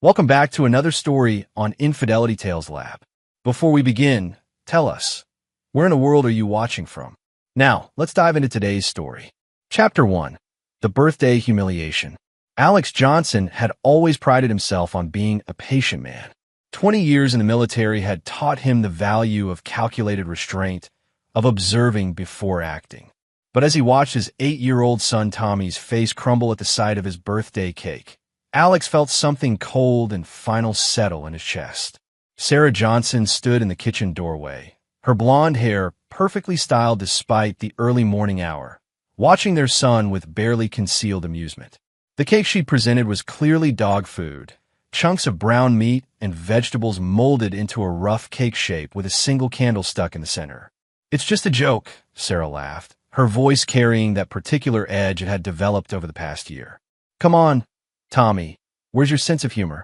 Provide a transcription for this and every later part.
Welcome back to another story on Infidelity Tales Lab. Before we begin, tell us, where in the world are you watching from? Now, let's dive into today's story. Chapter 1. The Birthday Humiliation. Alex Johnson had always prided himself on being a patient man. 20 years in the military had taught him the value of calculated restraint, of observing before acting. But as he watched his 8-year-old son Tommy's face crumble at the sight of his birthday cake, Alex felt something cold and final settle in his chest. Sarah Johnson stood in the kitchen doorway, her blonde hair perfectly styled despite the early morning hour, watching their son with barely concealed amusement. The cake she presented was clearly dog food, chunks of brown meat and vegetables molded into a rough cake shape with a single candle stuck in the center. "It's just a joke," Sarah laughed, her voice carrying that particular edge it had developed over the past year. "Come on, Tommy, where's your sense of humor?"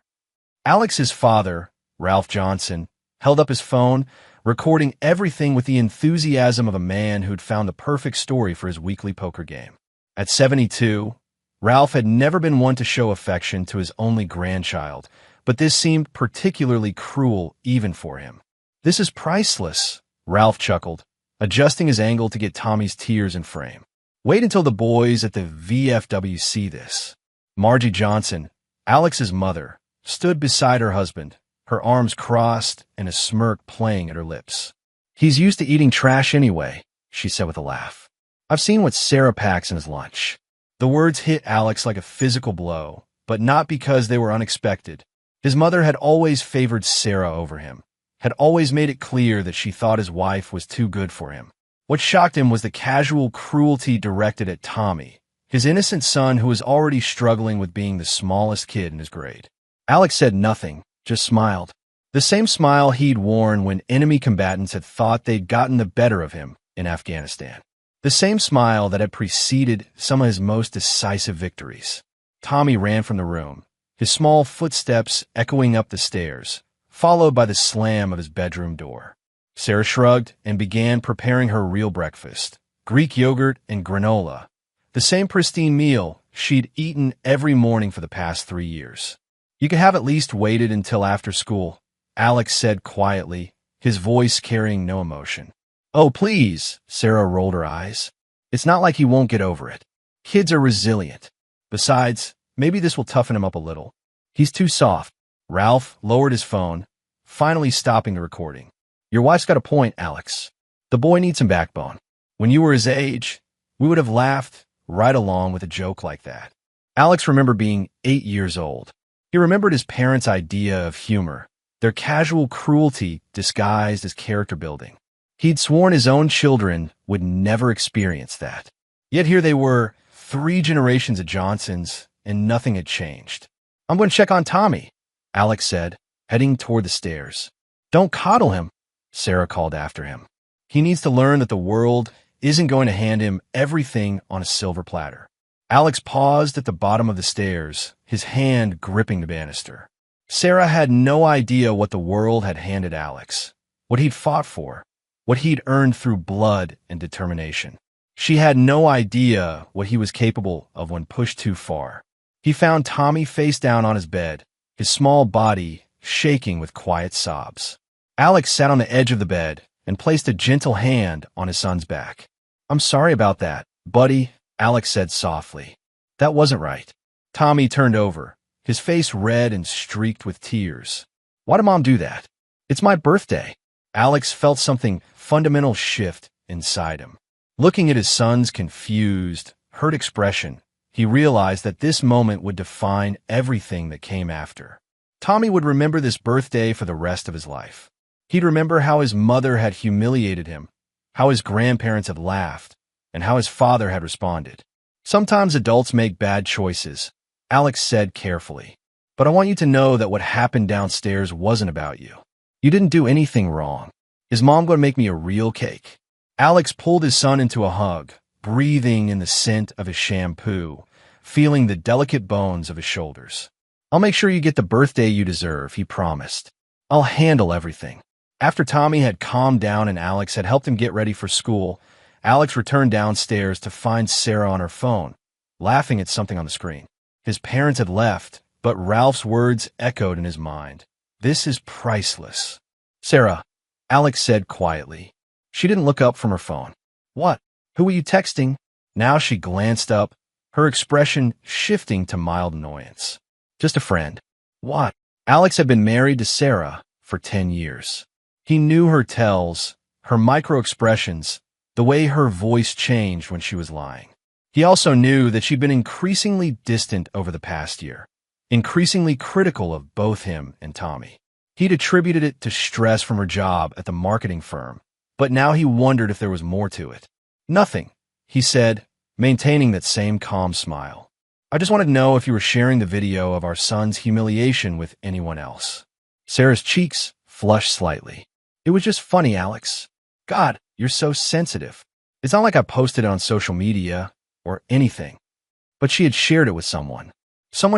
Alex's father, Ralph Johnson, held up his phone, recording everything with the enthusiasm of a man who'd found the perfect story for his weekly poker game. At 72, Ralph had never been one to show affection to his only grandchild, but this seemed particularly cruel even for him. "This is priceless," Ralph chuckled, adjusting his angle to get Tommy's tears in frame. "Wait until the boys at the VFW see this." Margie Johnson, Alex's mother, stood beside her husband, her arms crossed and a smirk playing at her lips. "He's used to eating trash anyway," she said with a laugh. "I've seen what Sarah packs in his lunch." The words hit Alex like a physical blow, but not because they were unexpected. His mother had always favored Sarah over him, had always made it clear that she thought his wife was too good for him. What shocked him was the casual cruelty directed at Tommy, his innocent son who was already struggling with being the smallest kid in his grade. Alex said nothing, just smiled. The same smile he'd worn when enemy combatants had thought they'd gotten the better of him in Afghanistan. The same smile that had preceded some of his most decisive victories. Tommy ran from the room, his small footsteps echoing up the stairs, followed by the slam of his bedroom door. Sarah shrugged and began preparing her real breakfast, Greek yogurt and granola, the same pristine meal she'd eaten every morning for the past 3 years. "You could have at least waited until after school," Alex said quietly, his voice carrying no emotion. "Oh, please," Sarah rolled her eyes. "It's not like he won't get over it. Kids are resilient. Besides, maybe this will toughen him up a little. He's too soft." Ralph lowered his phone, finally stopping the recording. "Your wife's got a point, Alex. The boy needs some backbone. When you were his age, we would have laughed right along with a joke like that." Alex remembered being 8 years old. He remembered his parents' idea of humor, their casual cruelty disguised as character building. He'd sworn his own children would never experience that. Yet here they were, 3 generations of Johnsons, and nothing had changed. "I'm going to check on Tommy," Alex said, heading toward the stairs. "Don't coddle him," Sarah called after him. "He needs to learn that the world isn't going to hand him everything on a silver platter." Alex paused at the bottom of the stairs, his hand gripping the banister. Sarah had no idea what the world had handed Alex, what he'd fought for, what he'd earned through blood and determination. She had no idea what he was capable of when pushed too far. He found Tommy face down on his bed, his small body shaking with quiet sobs. Alex sat on the edge of the bed and placed a gentle hand on his son's back. "I'm sorry about that, buddy," Alex said softly. "That wasn't right." Tommy turned over, his face red and streaked with tears. "Why did Mom do that? It's my birthday." Alex felt something fundamental shift inside him. Looking at his son's confused, hurt expression, he realized that this moment would define everything that came after. Tommy would remember this birthday for the rest of his life. He'd remember how his mother had humiliated him, how his grandparents had laughed, and how his father had responded. "Sometimes adults make bad choices," Alex said carefully. "But I want you to know that what happened downstairs wasn't about you. You didn't do anything wrong. Is Mom going to make me a real cake?" Alex pulled his son into a hug, breathing in the scent of his shampoo, feeling the delicate bones of his shoulders. "I'll make sure you get the birthday you deserve," he promised. "I'll handle everything." After Tommy had calmed down and Alex had helped him get ready for school, Alex returned downstairs to find Sarah on her phone, laughing at something on the screen. His parents had left, But Ralph's words echoed in his mind. This is priceless. Sarah, Alex said quietly. She didn't look up from her phone. What? Who were you texting? Now she glanced up, her expression shifting to mild annoyance. Just a friend. What? Alex had been married to Sarah for 10 years. He knew her tells, her micro-expressions, the way her voice changed when she was lying. He also knew that she'd been increasingly distant over the past year, increasingly critical of both him and Tommy. He'd attributed it to stress from her job at the marketing firm, but now he wondered if there was more to it. Nothing, he said, maintaining that same calm smile. I just wanted to know if you were sharing the video of our son's humiliation with anyone else. Sarah's cheeks flushed slightly. It was just funny, Alex. God, you're so sensitive. It's not like I posted it on social media or anything. But she had shared it with someone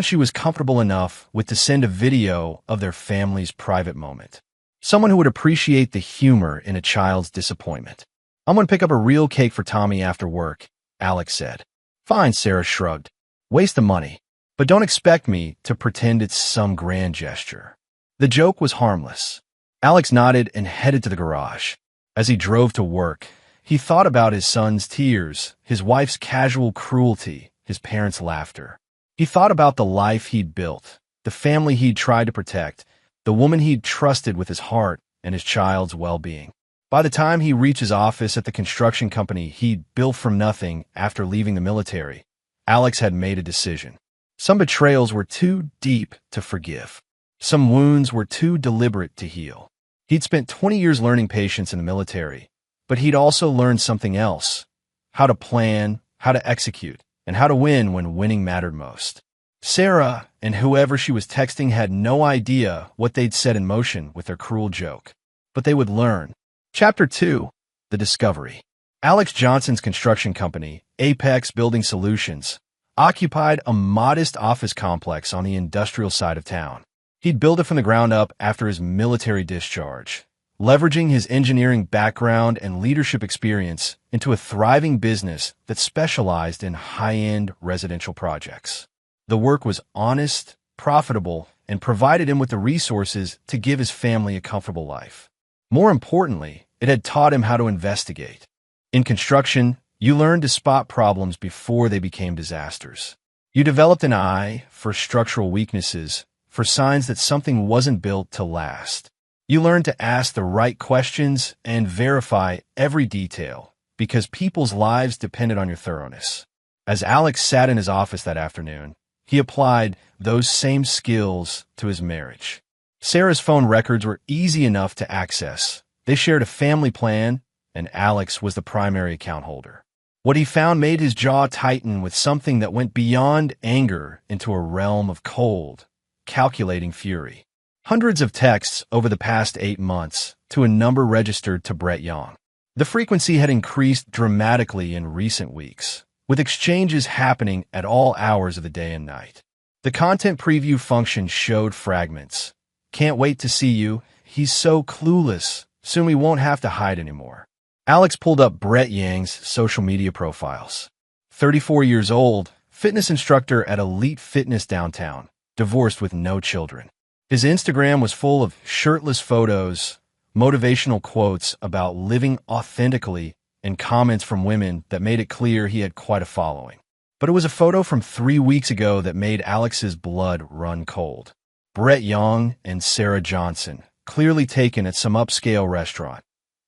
she was comfortable enough with to send a video of their family's private moment. Someone who would appreciate the humor in a child's disappointment. I'm going to pick up a real cake for Tommy after work, Alex said. Fine, Sarah shrugged. Waste the money. But don't expect me to pretend it's some grand gesture. The joke was harmless. Alex nodded and headed to the garage. As he drove to work, he thought about his son's tears, his wife's casual cruelty, his parents' laughter. He thought about the life he'd built, the family he'd tried to protect, the woman he'd trusted with his heart and his child's well-being. By the time he reached his office at the construction company he'd built from nothing after leaving the military, Alex had made a decision. Some betrayals were too deep to forgive. Some wounds were too deliberate to heal. He'd spent 20 years learning patience in the military, but he'd also learned something else: how to plan, how to execute, and how to win when winning mattered most. Sarah and whoever she was texting had no idea what they'd set in motion with their cruel joke. But they would learn. Chapter 2. The Discovery. Alex Johnson's construction company, Apex Building Solutions, occupied a modest office complex on the industrial side of town. He'd built it from the ground up after his military discharge, leveraging his engineering background and leadership experience into a thriving business that specialized in high-end residential projects. The work was honest, profitable, and provided him with the resources to give his family a comfortable life. More importantly, it had taught him how to investigate. In construction, you learned to spot problems before they became disasters. You developed an eye for structural weaknesses, for signs that something wasn't built to last. You learned to ask the right questions and verify every detail, because people's lives depended on your thoroughness. As Alex sat in his office that afternoon, he applied those same skills to his marriage. Sarah's phone records were easy enough to access. They shared a family plan, and Alex was the primary account holder. What he found made his jaw tighten with something that went beyond anger into a realm of cold, calculating fury. Hundreds of texts over the past 8 months to a number registered to Brett Young. The frequency had increased dramatically in recent weeks, with exchanges happening at all hours of the day and night. The content preview function showed fragments. Can't wait to see you. He's so clueless. Soon we won't have to hide anymore. Alex pulled up Brett Yang's social media profiles. 34 years old, fitness instructor at Elite Fitness downtown, divorced with no children. His Instagram was full of shirtless photos, motivational quotes about living authentically, and comments from women that made it clear he had quite a following. But it was a photo from 3 weeks ago that made Alex's blood run cold. Brett Young and Sarah Johnson, clearly taken at some upscale restaurant.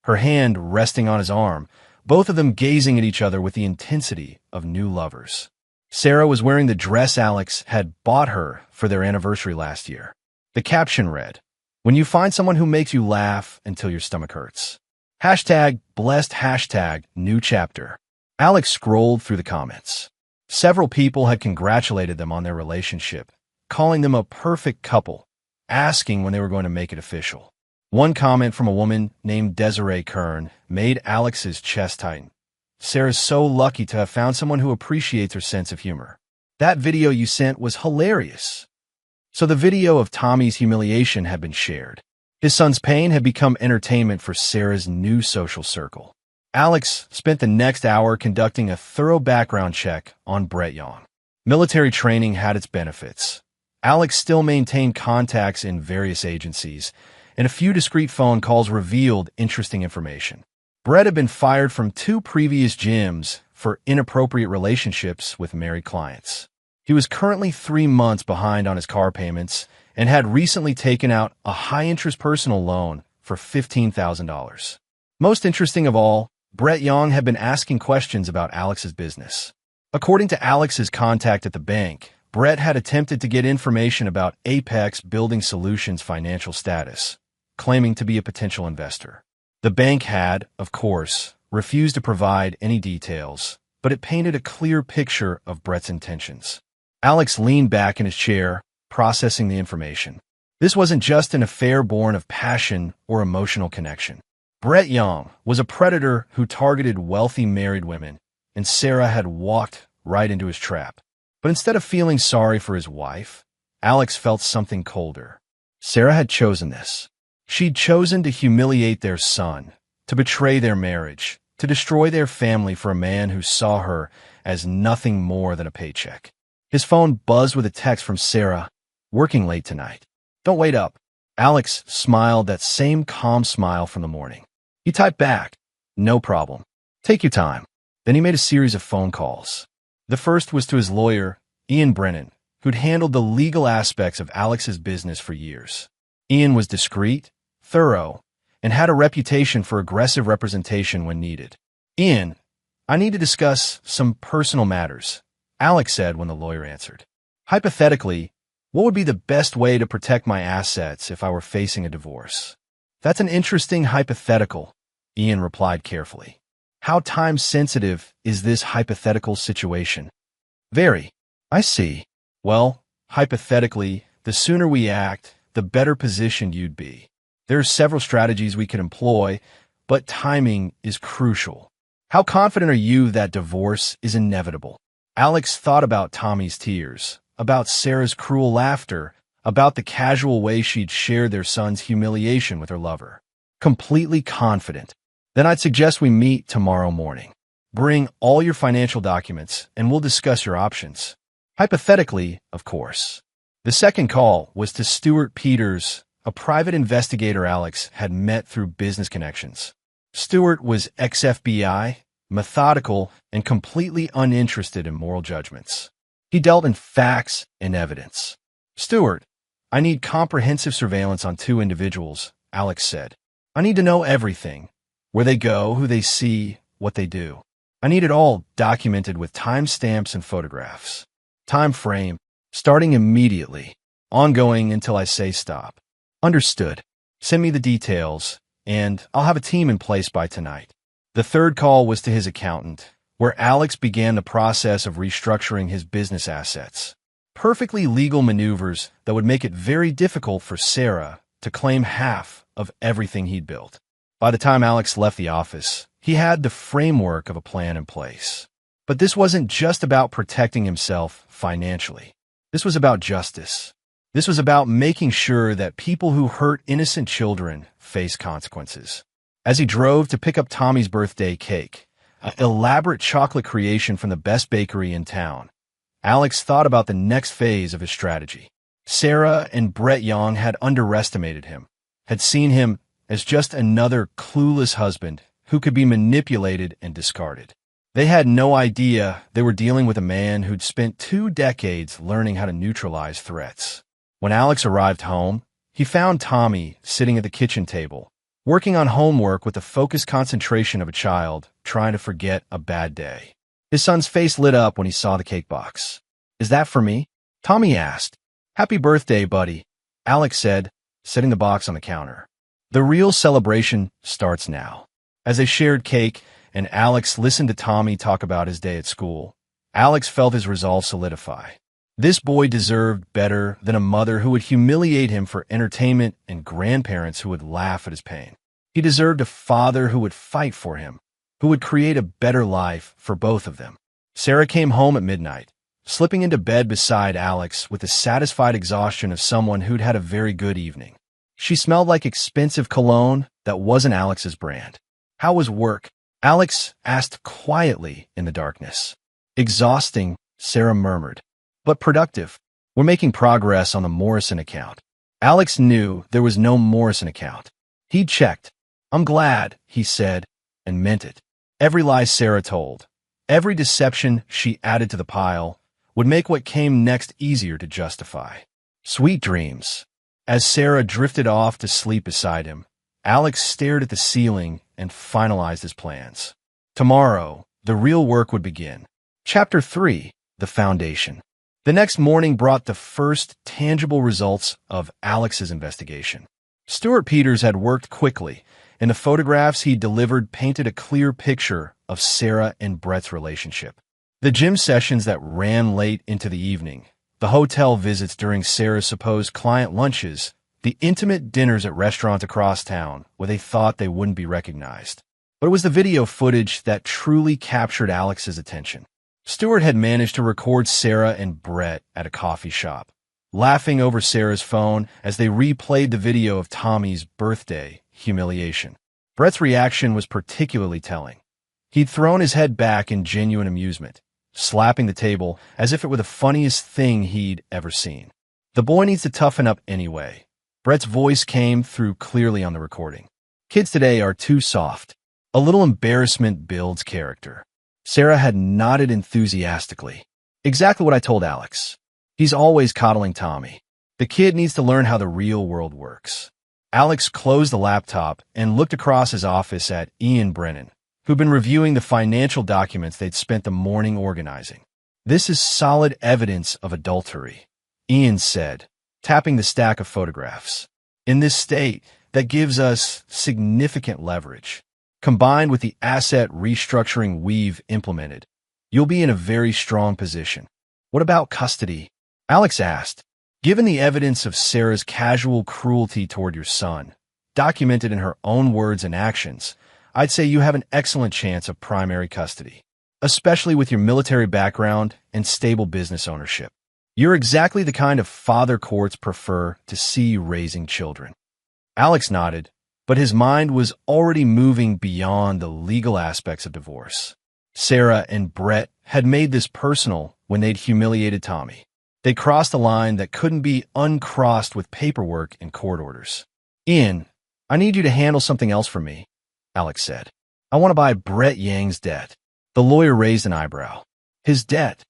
Her hand resting on his arm, both of them gazing at each other with the intensity of new lovers. Sarah was wearing the dress Alex had bought her for their anniversary last year. The caption read, "When you find someone who makes you laugh until your stomach hurts." #blessed #new chapter. Alex scrolled through the comments. Several people had congratulated them on their relationship, calling them a perfect couple, asking when they were going to make it official. One comment from a woman named Desiree Kern made Alex's chest tighten. "Sarah's so lucky to have found someone who appreciates her sense of humor. That video you sent was hilarious." So the video of Tommy's humiliation had been shared. His son's pain had become entertainment for Sarah's new social circle. Alex spent the next hour conducting a thorough background check on Brett Young. Military training had its benefits. Alex still maintained contacts in various agencies, and a few discreet phone calls revealed interesting information. Brett had been fired from 2 previous gyms for inappropriate relationships with married clients. He was currently 3 months behind on his car payments and had recently taken out a high-interest personal loan for $15,000. Most interesting of all, Brett Young had been asking questions about Alex's business. According to Alex's contact at the bank, Brett had attempted to get information about Apex Building Solutions' financial status, claiming to be a potential investor. The bank had, of course, refused to provide any details, but it painted a clear picture of Brett's intentions. Alex leaned back in his chair, processing the information. This wasn't just an affair born of passion or emotional connection. Brett Young was a predator who targeted wealthy married women, and Sarah had walked right into his trap. But instead of feeling sorry for his wife, Alex felt something colder. Sarah had chosen this. She'd chosen to humiliate their son, to betray their marriage, to destroy their family for a man who saw her as nothing more than a paycheck. His phone buzzed with a text from Sarah, "Working late tonight. Don't wait up." Alex smiled that same calm smile from the morning. He typed back, "No problem. Take your time." Then he made a series of phone calls. The first was to his lawyer, Ian Brennan, who'd handled the legal aspects of Alex's business for years. Ian was discreet, thorough, and had a reputation for aggressive representation when needed. "Ian, I need to discuss some personal matters," Alex said when the lawyer answered. "Hypothetically, what would be the best way to protect my assets if I were facing a divorce?" "That's an interesting hypothetical," Ian replied carefully. "How time-sensitive is this hypothetical situation?" "Very." "I see. Well, hypothetically, the sooner we act, the better positioned you'd be. There are several strategies we could employ, but timing is crucial. How confident are you that divorce is inevitable?" Alex thought about Tommy's tears, about Sarah's cruel laughter, about the casual way she'd shared their son's humiliation with her lover. "Completely confident. Then I'd suggest we meet tomorrow morning. Bring all your financial documents, and we'll discuss your options." Hypothetically, of course. The second call was to Stuart Peters, a private investigator Alex had met through business connections. Stuart was ex-FBI, methodical, and completely uninterested in moral judgments. He dealt in facts and evidence. "Stuart, I need comprehensive surveillance on 2 individuals," Alex said. "I need to know everything. Where they go, who they see, what they do. I need it all documented with timestamps and photographs. Time frame, starting immediately, ongoing until I say stop." "Understood. Send me the details, and I'll have a team in place by tonight." The third call was to his accountant, where Alex began the process of restructuring his business assets. Perfectly legal maneuvers that would make it very difficult for Sarah to claim half of everything he'd built. By the time Alex left the office, he had the framework of a plan in place. But this wasn't just about protecting himself financially. This was about justice. This was about making sure that people who hurt innocent children face consequences. As he drove to pick up Tommy's birthday cake, an elaborate chocolate creation from the best bakery in town, Alex thought about the next phase of his strategy. Sarah and Brett Young had underestimated him, had seen him as just another clueless husband who could be manipulated and discarded. They had no idea they were dealing with a man who'd spent 2 decades learning how to neutralize threats. When Alex arrived home, he found Tommy sitting at the kitchen table, working on homework with the focused concentration of a child trying to forget a bad day. His son's face lit up when he saw the cake box. "Is that for me?" Tommy asked. "Happy birthday, buddy," Alex said, setting the box on the counter. The real celebration starts now. As they shared cake and Alex listened to Tommy talk about his day at school, Alex felt his resolve solidify. This boy deserved better than a mother who would humiliate him for entertainment and grandparents who would laugh at his pain. He deserved a father who would fight for him, who would create a better life for both of them. Sarah came home at midnight, slipping into bed beside Alex with the satisfied exhaustion of someone who'd had a very good evening. She smelled like expensive cologne that wasn't Alex's brand. "How was work?" Alex asked quietly in the darkness. "Exhausting," Sarah murmured, "but productive." We're making progress on the Morrison account. Alex knew there was no Morrison account. He'd checked. I'm glad, he said, and meant it. Every lie Sarah told, every deception she added to the pile, would make what came next easier to justify. Sweet dreams. As Sarah drifted off to sleep beside him, Alex stared at the ceiling and finalized his plans. Tomorrow, the real work would begin. Chapter 3. The Foundation. The next morning brought the first tangible results of Alex's investigation. Stuart Peters had worked quickly, and the photographs he delivered painted a clear picture of Sarah and Brett's relationship. The gym sessions that ran late into the evening, the hotel visits during Sarah's supposed client lunches, the intimate dinners at restaurants across town where they thought they wouldn't be recognized. But it was the video footage that truly captured Alex's attention. Stuart had managed to record Sarah and Brett at a coffee shop, laughing over Sarah's phone as they replayed the video of Tommy's birthday humiliation. Brett's reaction was particularly telling. He'd thrown his head back in genuine amusement, slapping the table as if it were the funniest thing he'd ever seen. The boy needs to toughen up anyway. Brett's voice came through clearly on the recording. Kids today are too soft. A little embarrassment builds character. Sarah had nodded enthusiastically. Exactly what I told Alex. He's always coddling Tommy. The kid needs to learn how the real world works. Alex closed the laptop and looked across his office at Ian Brennan, who'd been reviewing the financial documents they'd spent the morning organizing. This is solid evidence of adultery, Ian said, tapping the stack of photographs. In this state, that gives us significant leverage. Combined with the asset restructuring we've implemented, you'll be in a very strong position. What about custody? Alex asked. Given the evidence of Sarah's casual cruelty toward your son, documented in her own words and actions, I'd say you have an excellent chance of primary custody, especially with your military background and stable business ownership. You're exactly the kind of father courts prefer to see you raising children. Alex nodded, but his mind was already moving beyond the legal aspects of divorce. Sarah and Brett had made this personal when they'd humiliated Tommy. They crossed a line that couldn't be uncrossed with paperwork and court orders. Ian, I need you to handle something else for me, Alex said. I want to buy Brett Yang's debt. The lawyer raised an eyebrow. His debt?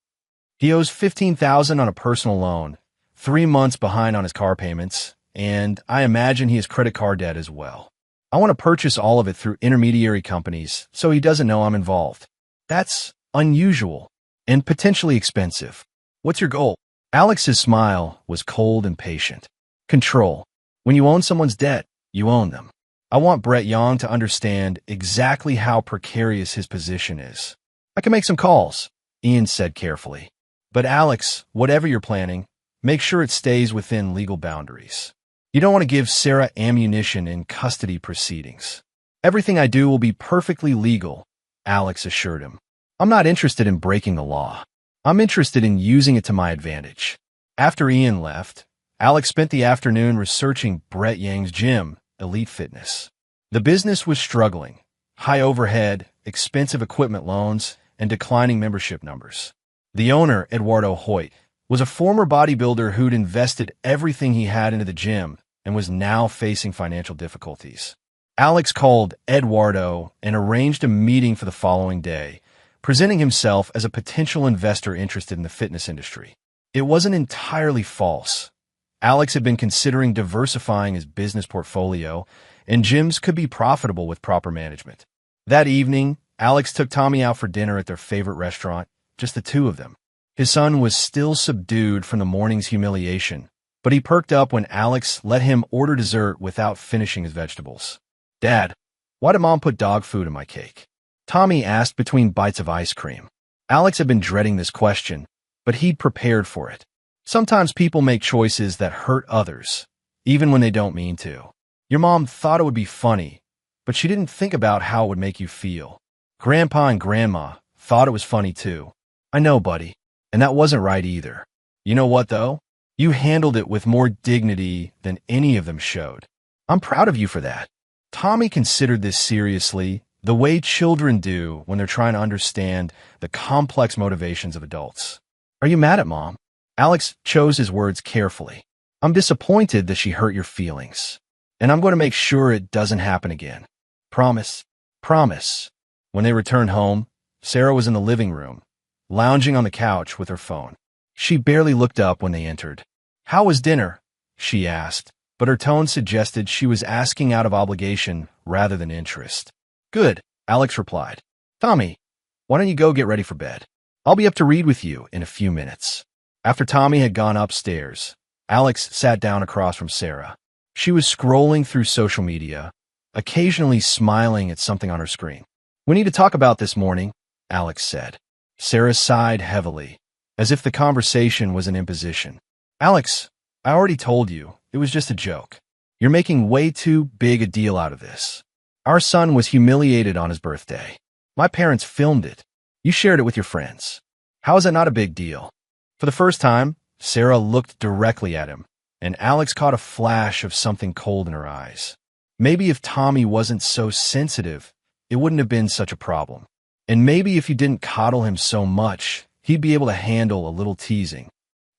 He owes $15,000 on a personal loan, 3 months behind on his car payments, and I imagine he has credit card debt as well. I want to purchase all of it through intermediary companies so he doesn't know I'm involved. That's unusual and potentially expensive. What's your goal? Alex's smile was cold and patient. Control. When you own someone's debt, you own them. I want Brett Yang to understand exactly how precarious his position is. I can make some calls, Ian said carefully. But Alex, whatever you're planning, make sure it stays within legal boundaries. You don't want to give Sarah ammunition in custody proceedings. Everything I do will be perfectly legal, Alex assured him. I'm not interested in breaking the law. I'm interested in using it to my advantage. After Ian left, Alex spent the afternoon researching Brett Yang's gym, Elite Fitness. The business was struggling. High overhead, expensive equipment loans, and declining membership numbers. The owner, Eduardo Hoyt, was a former bodybuilder who'd invested everything he had into the gym and was now facing financial difficulties. Alex called Eduardo and arranged a meeting for the following day, presenting himself as a potential investor interested in the fitness industry. It wasn't entirely false. Alex had been considering diversifying his business portfolio, and gyms could be profitable with proper management. That evening, Alex took Tommy out for dinner at their favorite restaurant, just the two of them. His son was still subdued from the morning's humiliation, but he perked up when Alex let him order dessert without finishing his vegetables. Dad, why did Mom put dog food in my cake? Tommy asked between bites of ice cream. Alex had been dreading this question, but he'd prepared for it. Sometimes people make choices that hurt others, even when they don't mean to. Your mom thought it would be funny, but she didn't think about how it would make you feel. Grandpa and Grandma thought it was funny too. I know, buddy, and that wasn't right either. You know what, though? You handled it with more dignity than any of them showed. I'm proud of you for that. Tommy considered this seriously, the way children do when they're trying to understand the complex motivations of adults. Are you mad at Mom? Alex chose his words carefully. I'm disappointed that she hurt your feelings, and I'm going to make sure it doesn't happen again. Promise. Promise. When they returned home, Sarah was in the living room, lounging on the couch with her phone. She barely looked up when they entered. How was dinner? She asked, but her tone suggested she was asking out of obligation rather than interest. Good, Alex replied. Tommy, why don't you go get ready for bed? I'll be up to read with you in a few minutes. After Tommy had gone upstairs, Alex sat down across from Sarah. She was scrolling through social media, occasionally smiling at something on her screen. We need to talk about this morning, Alex said. Sarah sighed heavily, as if the conversation was an imposition. Alex, I already told you, it was just a joke. You're making way too big a deal out of this. Our son was humiliated on his birthday. My parents filmed it. You shared it with your friends. How is that not a big deal? For the first time, Sarah looked directly at him, and Alex caught a flash of something cold in her eyes. Maybe if Tommy wasn't so sensitive, it wouldn't have been such a problem. And maybe if you didn't coddle him so much, he'd be able to handle a little teasing.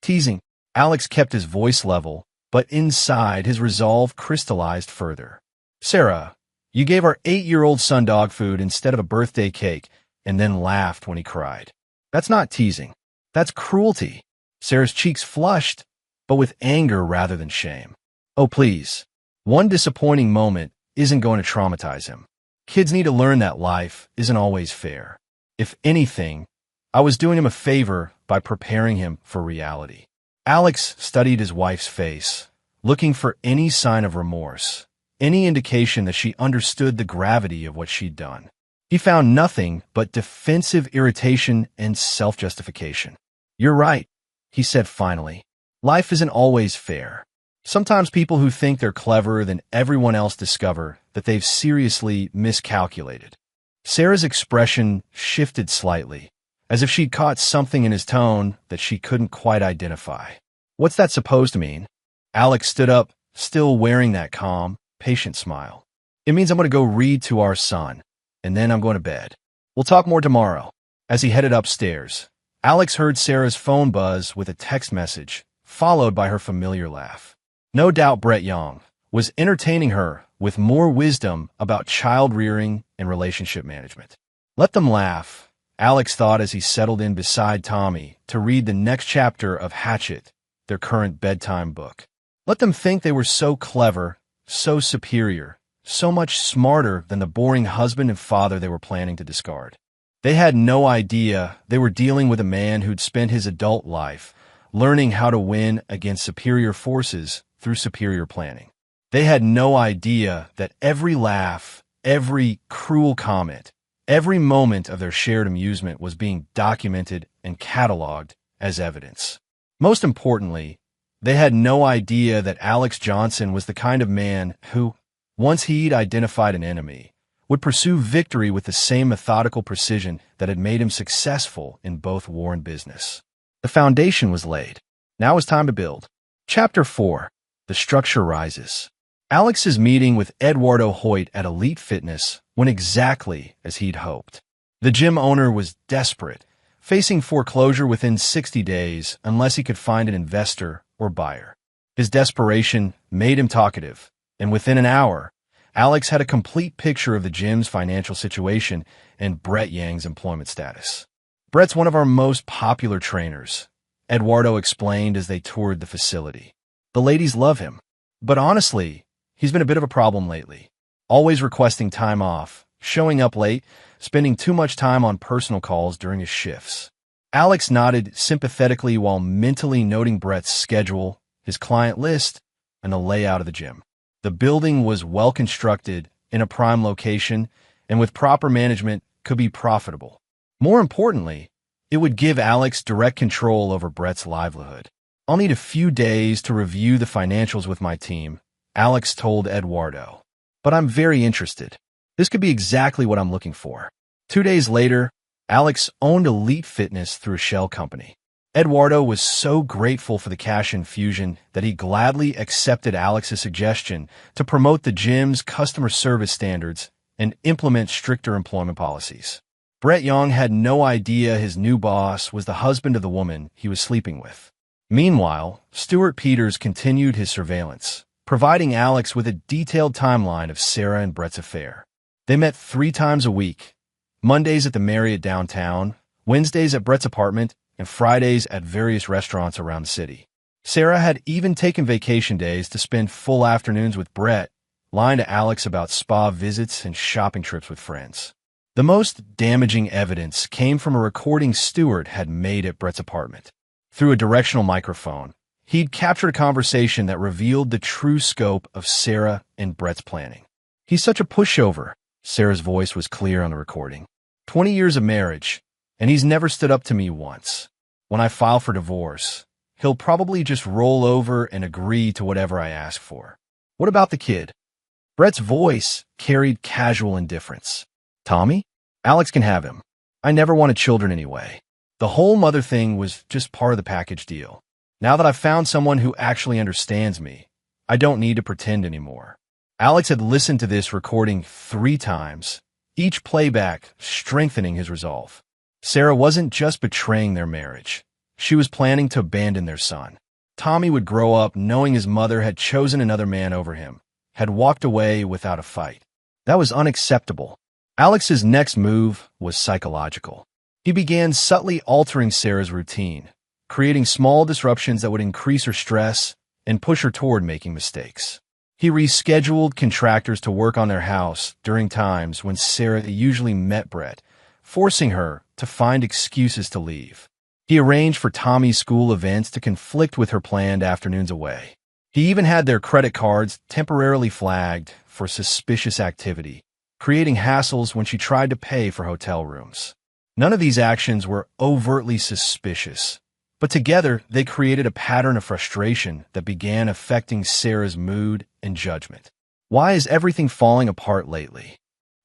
Teasing. Alex kept his voice level, but inside his resolve crystallized further. Sarah, you gave our 8-year-old son dog food instead of a birthday cake, and then laughed when he cried. That's not teasing. That's cruelty. Sarah's cheeks flushed, but with anger rather than shame. Oh, please. One disappointing moment isn't going to traumatize him. Kids need to learn that life isn't always fair. If anything, I was doing him a favor by preparing him for reality. Alex studied his wife's face, looking for any sign of remorse, any indication that she understood the gravity of what she'd done. He found nothing but defensive irritation and self-justification. You're right, he said finally. Life isn't always fair. Sometimes people who think they're cleverer than everyone else discover that they've seriously miscalculated. Sarah's expression shifted slightly, as if she'd caught something in his tone that she couldn't quite identify. What's that supposed to mean? Alex stood up, still wearing that calm, patient smile. It means I'm going to go read to our son, and then I'm going to bed. We'll talk more tomorrow. As he headed upstairs, Alex heard Sarah's phone buzz with a text message, followed by her familiar laugh. No doubt Brett Young was entertaining her with more wisdom about child-rearing and relationship management. Let them laugh, Alex thought as he settled in beside Tommy to read the next chapter of Hatchet, their current bedtime book. Let them think they were so clever, so superior, so much smarter than the boring husband and father they were planning to discard. They had no idea they were dealing with a man who'd spent his adult life learning how to win against superior forces through superior planning. They had no idea that every laugh, every cruel comment, every moment of their shared amusement was being documented and cataloged as evidence. Most importantly, they had no idea that Alex Johnson was the kind of man who, once he'd identified an enemy, would pursue victory with the same methodical precision that had made him successful in both war and business. The foundation was laid. Now it was time to build. Chapter 4. The Structure Rises. Alex's meeting with Eduardo Hoyt at Elite Fitness went exactly as he'd hoped. The gym owner was desperate, facing foreclosure within 60 days unless he could find an investor or buyer. His desperation made him talkative, and within an hour, Alex had a complete picture of the gym's financial situation and Brett Yang's employment status. Brett's one of our most popular trainers, Eduardo explained as they toured the facility. The ladies love him, but honestly, he's been a bit of a problem lately. Always requesting time off, showing up late, spending too much time on personal calls during his shifts. Alex nodded sympathetically while mentally noting Brett's schedule, his client list, and the layout of the gym. The building was well constructed, in a prime location, and with proper management could be profitable. More importantly, it would give Alex direct control over Brett's livelihood. I'll need a few days to review the financials with my team, Alex told Eduardo. But I'm very interested. This could be exactly what I'm looking for. 2 days later, Alex owned Elite Fitness through a shell company. Eduardo was so grateful for the cash infusion that he gladly accepted Alex's suggestion to promote the gym's customer service standards and implement stricter employment policies. Brett Young had no idea his new boss was the husband of the woman he was sleeping with. Meanwhile, Stuart Peters continued his surveillance, providing Alex with a detailed timeline of Sarah and Brett's affair. They met 3 times a week, Mondays at the Marriott downtown, Wednesdays at Brett's apartment, and Fridays at various restaurants around the city. Sarah had even taken vacation days to spend full afternoons with Brett, lying to Alex about spa visits and shopping trips with friends. The most damaging evidence came from a recording Stuart had made at Brett's apartment. Through a directional microphone, he'd captured a conversation that revealed the true scope of Sarah and Brett's planning. "He's such a pushover," Sarah's voice was clear on the recording. 20 years of marriage, and he's never stood up to me once. When I file for divorce, he'll probably just roll over and agree to whatever I ask for. What about the kid? Brett's voice carried casual indifference. Tommy? Alex can have him. I never wanted children anyway. The whole mother thing was just part of the package deal. Now that I've found someone who actually understands me, I don't need to pretend anymore. Alex had listened to this recording 3 times, each playback strengthening his resolve. Sarah wasn't just betraying their marriage. She was planning to abandon their son. Tommy would grow up knowing his mother had chosen another man over him, had walked away without a fight. That was unacceptable. Alex's next move was psychological. He began subtly altering Sarah's routine, creating small disruptions that would increase her stress and push her toward making mistakes. He rescheduled contractors to work on their house during times when Sarah usually met Brett, forcing her to find excuses to leave. He arranged for Tommy's school events to conflict with her planned afternoons away. He even had their credit cards temporarily flagged for suspicious activity, creating hassles when she tried to pay for hotel rooms. None of these actions were overtly suspicious, but together they created a pattern of frustration that began affecting Sarah's mood and judgment. "Why is everything falling apart lately?"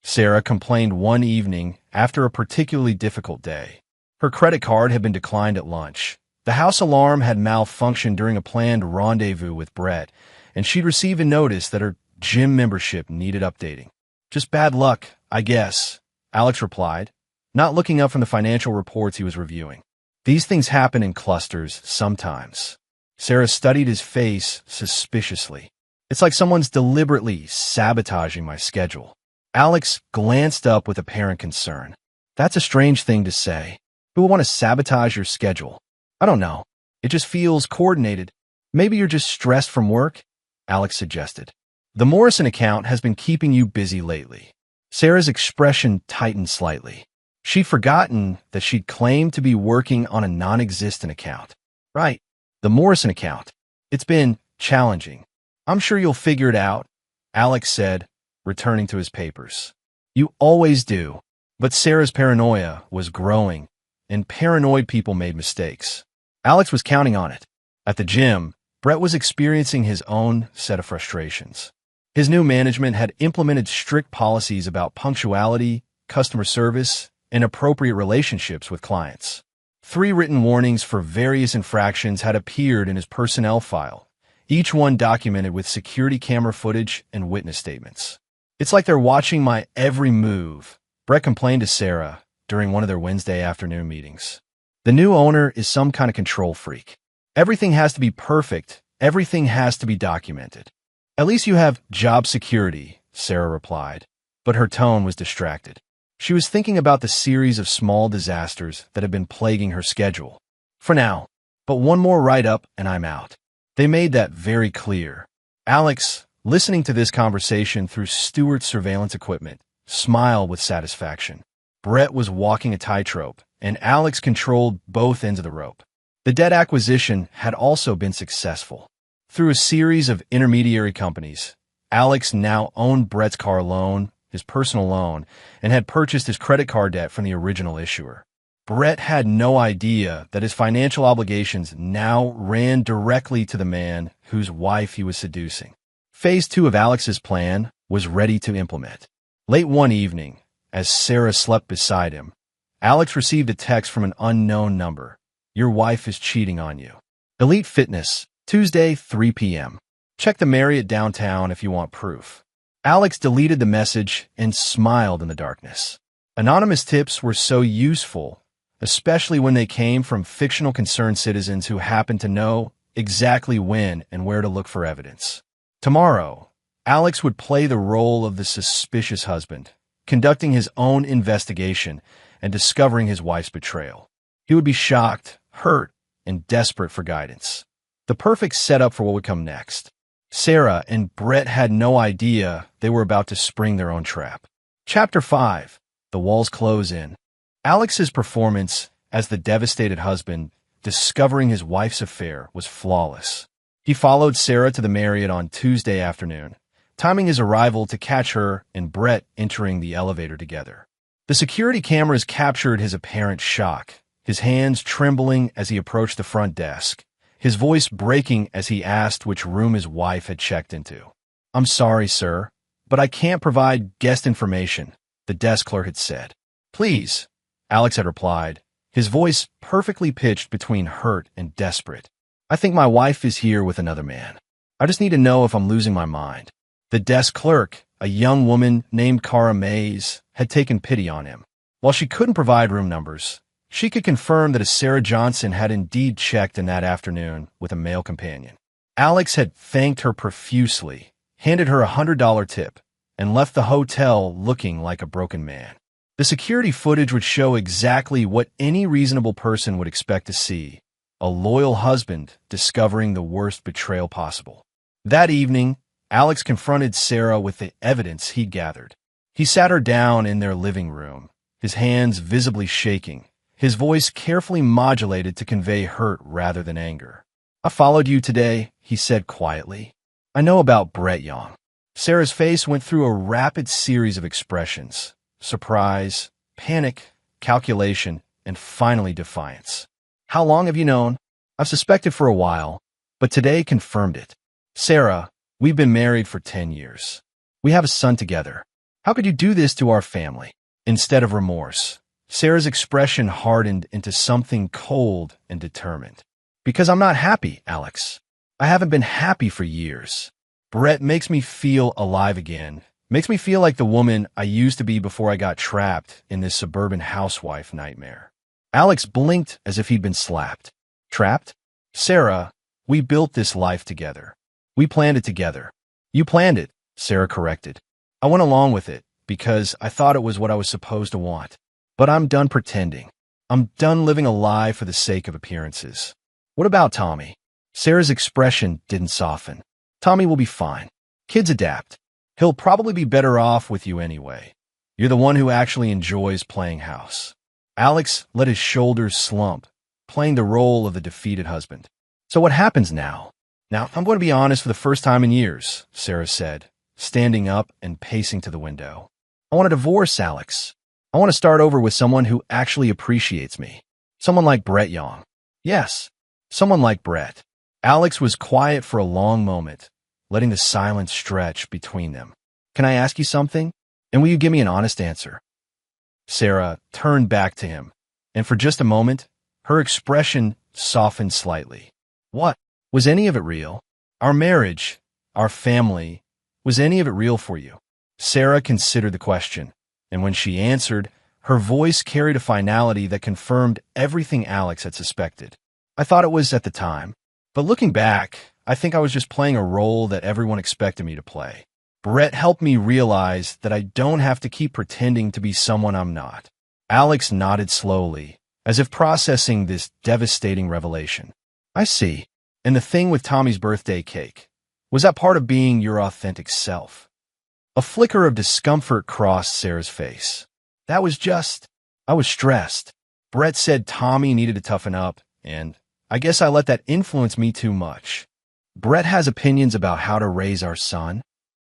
Sarah complained one evening after a particularly difficult day. Her credit card had been declined at lunch. The house alarm had malfunctioned during a planned rendezvous with Brett, and she'd received a notice that her gym membership needed updating. "Just bad luck, I guess," Alex replied, not looking up from the financial reports he was reviewing. "These things happen in clusters sometimes." Sarah studied his face suspiciously. "It's like someone's deliberately sabotaging my schedule." Alex glanced up with apparent concern. "That's a strange thing to say. Who would want to sabotage your schedule?" "I don't know. It just feels coordinated. Maybe you're just stressed from work," Alex suggested. "The Morrison account has been keeping you busy lately." Sarah's expression tightened slightly. She'd forgotten that she'd claimed to be working on a non-existent account. "Right, the Morrison account. It's been challenging. I'm sure you'll figure it out," Alex said, returning to his papers. "You always do." But Sarah's paranoia was growing, and paranoid people made mistakes. Alex was counting on it. At the gym, Brett was experiencing his own set of frustrations. His new management had implemented strict policies about punctuality, customer service, and appropriate relationships with clients. 3 written warnings for various infractions had appeared in his personnel file, each one documented with security camera footage and witness statements. "It's like they're watching my every move," Brett complained to Sarah during one of their Wednesday afternoon meetings. "The new owner is some kind of control freak. Everything has to be perfect. Everything has to be documented." "At least you have job security," Sarah replied, but her tone was distracted. She was thinking about the series of small disasters that had been plaguing her schedule. "For now, but one more write-up and I'm out." They made that very clear. Alex, listening to this conversation through Stuart's surveillance equipment, smiled with satisfaction. Brett was walking a tightrope, and Alex controlled both ends of the rope. The debt acquisition had also been successful. Through a series of intermediary companies, Alex now owned Brett's car loan, his personal loan, and had purchased his credit card debt from the original issuer. Brett had no idea that his financial obligations now ran directly to the man whose wife he was seducing. Phase 2 of Alex's plan was ready to implement. Late one evening, as Sarah slept beside him, Alex received a text from an unknown number. "Your wife is cheating on you. Elite Fitness, Tuesday, 3 p.m. Check the Marriott downtown if you want proof." Alex deleted the message and smiled in the darkness. Anonymous tips were so useful especially when they came from fictional concerned citizens who happened to know exactly when and where to look for evidence. Tomorrow, Alex would play the role of the suspicious husband, conducting his own investigation and discovering his wife's betrayal. He would be shocked, hurt, and desperate for guidance. The perfect setup for what would come next. Sarah and Brett had no idea they were about to spring their own trap. Chapter 5. The Walls Close In. Alex's performance as the devastated husband, discovering his wife's affair, was flawless. He followed Sarah to the Marriott on Tuesday afternoon, timing his arrival to catch her and Brett entering the elevator together. The security cameras captured his apparent shock, his hands trembling as he approached the front desk, his voice breaking as he asked which room his wife had checked into. "I'm sorry, sir, but I can't provide guest information," the desk clerk had said. "Please," Alex had replied, his voice perfectly pitched between hurt and desperate. "I think my wife is here with another man. I just need to know if I'm losing my mind." The desk clerk, a young woman named Cara Mays, had taken pity on him. While she couldn't provide room numbers, she could confirm that a Sarah Johnson had indeed checked in that afternoon with a male companion. Alex had thanked her profusely, handed her a $100 tip, and left the hotel looking like a broken man. The security footage would show exactly what any reasonable person would expect to see: a loyal husband discovering the worst betrayal possible. That evening, Alex confronted Sarah with the evidence he'd gathered. He sat her down in their living room, his hands visibly shaking, his voice carefully modulated to convey hurt rather than anger. "I followed you today," he said quietly. "I know about Brett Young." Sarah's face went through a rapid series of expressions: surprise, panic, calculation, and finally defiance. "How long have you known?" "I've suspected for a while, but today confirmed it." "Sarah, we've been married for 10 years. We have a son together. How could you do this to our family?" Instead of remorse, Sarah's expression hardened into something cold and determined. "Because I'm not happy, Alex. I haven't been happy for years. Brett makes me feel alive again, makes me feel like the woman I used to be before I got trapped in this suburban housewife nightmare." Alex blinked as if he'd been slapped. "Trapped? Sarah, we built this life together. We planned it together." "You planned it," Sarah corrected. "I went along with it because I thought it was what I was supposed to want. But I'm done pretending. I'm done living a lie for the sake of appearances." "What about Tommy?" Sarah's expression didn't soften. "Tommy will be fine. Kids adapt. He'll probably be better off with you anyway. You're the one who actually enjoys playing house." Alex let his shoulders slump, playing the role of the defeated husband. "So what happens now?" "Now, I'm going to be honest for the first time in years," Sarah said, standing up and pacing to the window. "I want a divorce, Alex. I want to start over with someone who actually appreciates me. Someone like Brett Young. Yes, someone like Brett." Alex was quiet for a long moment, letting the silence stretch between them. "Can I ask you something? And will you give me an honest answer?" Sarah turned back to him, and for just a moment, her expression softened slightly. "What? Was any of it real? Our marriage, our family, was any of it real for you?" Sarah considered the question, and when she answered, her voice carried a finality that confirmed everything Alex had suspected. "I thought it was at the time, but looking back, I think I was just playing a role that everyone expected me to play. Brett helped me realize that I don't have to keep pretending to be someone I'm not." Alex nodded slowly, as if processing this devastating revelation. "I see. And the thing with Tommy's birthday cake, was that part of being your authentic self?" A flicker of discomfort crossed Sarah's face. I was stressed. Brett said Tommy needed to toughen up, and I guess I let that influence me too much. Brett has opinions about how to raise our son.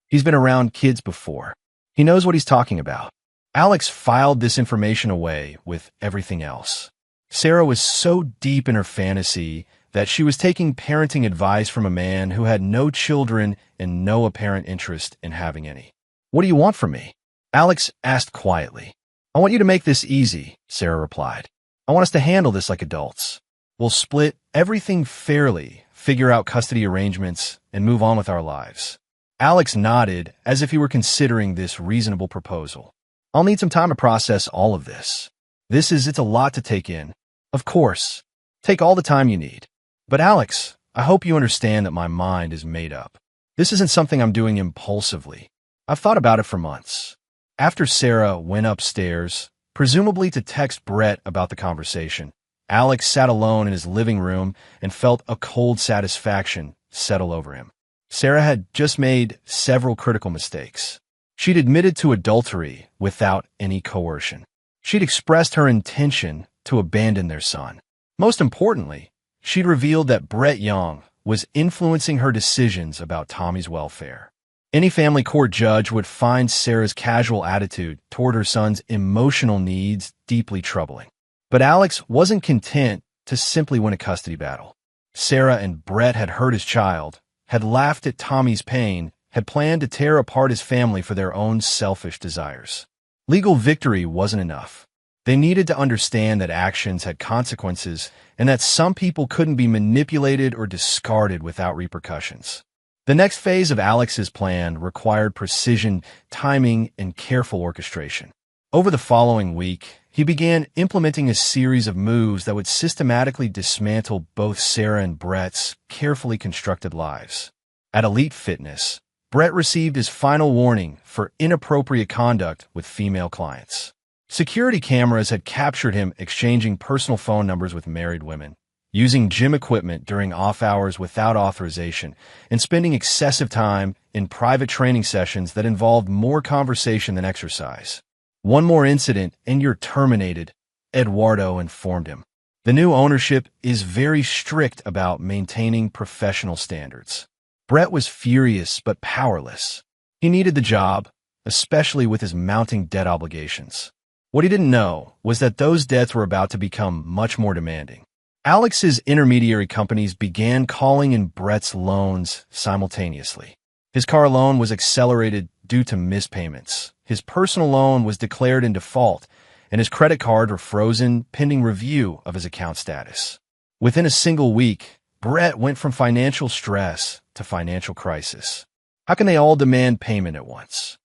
He's been around kids before. He knows what he's talking about." Alex filed this information away with everything else. Sarah was so deep in her fantasy that she was taking parenting advice from a man who had no children and no apparent interest in having any. "What do you want from me?" Alex asked quietly. "I want you to make this easy," Sarah replied. "I want us to handle this like adults. We'll split everything fairly, figure out custody arrangements, and move on with our lives." Alex nodded as if he were considering this reasonable proposal. "I'll need some time to process all of this." It's a lot to take in. Of course. Take all the time you need. But Alex, I hope you understand that my mind is made up. This isn't something I'm doing impulsively. I've thought about it for months. After Sarah went upstairs, presumably to text Brett about the conversation, Alex sat alone in his living room and felt a cold satisfaction settle over him. Sarah had just made several critical mistakes. She'd admitted to adultery without any coercion. She'd expressed her intention to abandon their son. Most importantly, she'd revealed that Brett Young was influencing her decisions about Tommy's welfare. Any family court judge would find Sarah's casual attitude toward her son's emotional needs deeply troubling. But Alex wasn't content to simply win a custody battle. Sarah and Brett had hurt his child, had laughed at Tommy's pain, had planned to tear apart his family for their own selfish desires. Legal victory wasn't enough. They needed to understand that actions had consequences and that some people couldn't be manipulated or discarded without repercussions. The next phase of Alex's plan required precision, timing, and careful orchestration. Over the following week, he began implementing a series of moves that would systematically dismantle both Sarah and Brett's carefully constructed lives. At Elite Fitness, Brett received his final warning for inappropriate conduct with female clients. Security cameras had captured him exchanging personal phone numbers with married women, using gym equipment during off hours without authorization, and spending excessive time in private training sessions that involved more conversation than exercise. One more incident and you're terminated, Eduardo informed him. The new ownership is very strict about maintaining professional standards. Brett was furious but powerless. He needed the job, especially with his mounting debt obligations. What he didn't know was that those debts were about to become much more demanding. Alex's intermediary companies began calling in Brett's loans simultaneously. His car loan was accelerated due to missed payments. His personal loan was declared in default, and his credit card were frozen pending review of his account status. Within a single week, Brett went from financial stress to financial crisis. How can they all demand payment at once?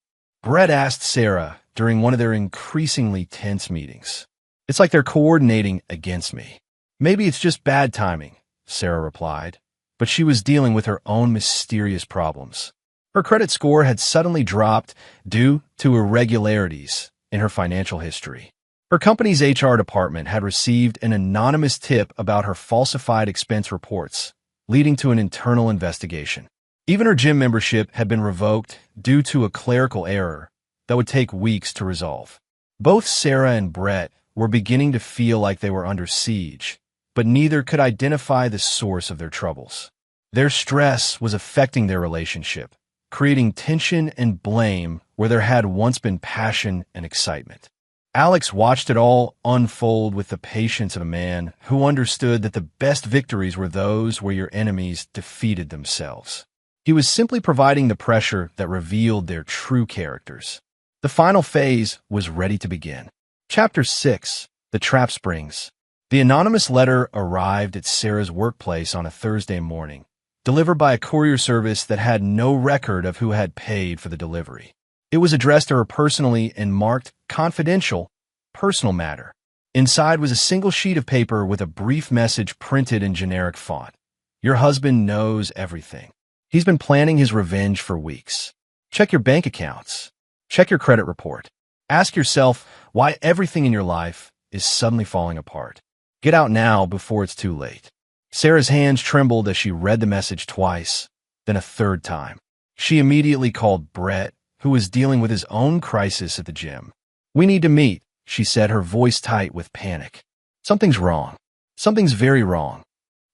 Brett asked Sarah during one of their increasingly tense meetings. It's like they're coordinating against me. Maybe it's just bad timing, Sarah replied, but she was dealing with her own mysterious problems. Her credit score had suddenly dropped due to irregularities in her financial history. Her company's HR department had received an anonymous tip about her falsified expense reports, leading to an internal investigation. Even her gym membership had been revoked due to a clerical error that would take weeks to resolve. Both Sarah and Brett were beginning to feel like they were under siege, but neither could identify the source of their troubles. Their stress was affecting their relationship, creating tension and blame where there had once been passion and excitement. Alex watched it all unfold with the patience of a man who understood that the best victories were those where your enemies defeated themselves. He was simply providing the pressure that revealed their true characters. The final phase was ready to begin. Chapter 6: The Trap Springs. The anonymous letter arrived at Sarah's workplace on a Thursday morning, delivered by a courier service that had no record of who had paid for the delivery. It was addressed to her personally and marked confidential, personal matter. Inside was a single sheet of paper with a brief message printed in generic font. Your husband knows everything. He's been planning his revenge for weeks. Check your bank accounts. Check your credit report. Ask yourself why everything in your life is suddenly falling apart. Get out now before it's too late. Sarah's hands trembled as she read the message twice, then a third time. She immediately called Brett, who was dealing with his own crisis at the gym. We need to meet, she said, her voice tight with panic. Something's wrong. Something's very wrong.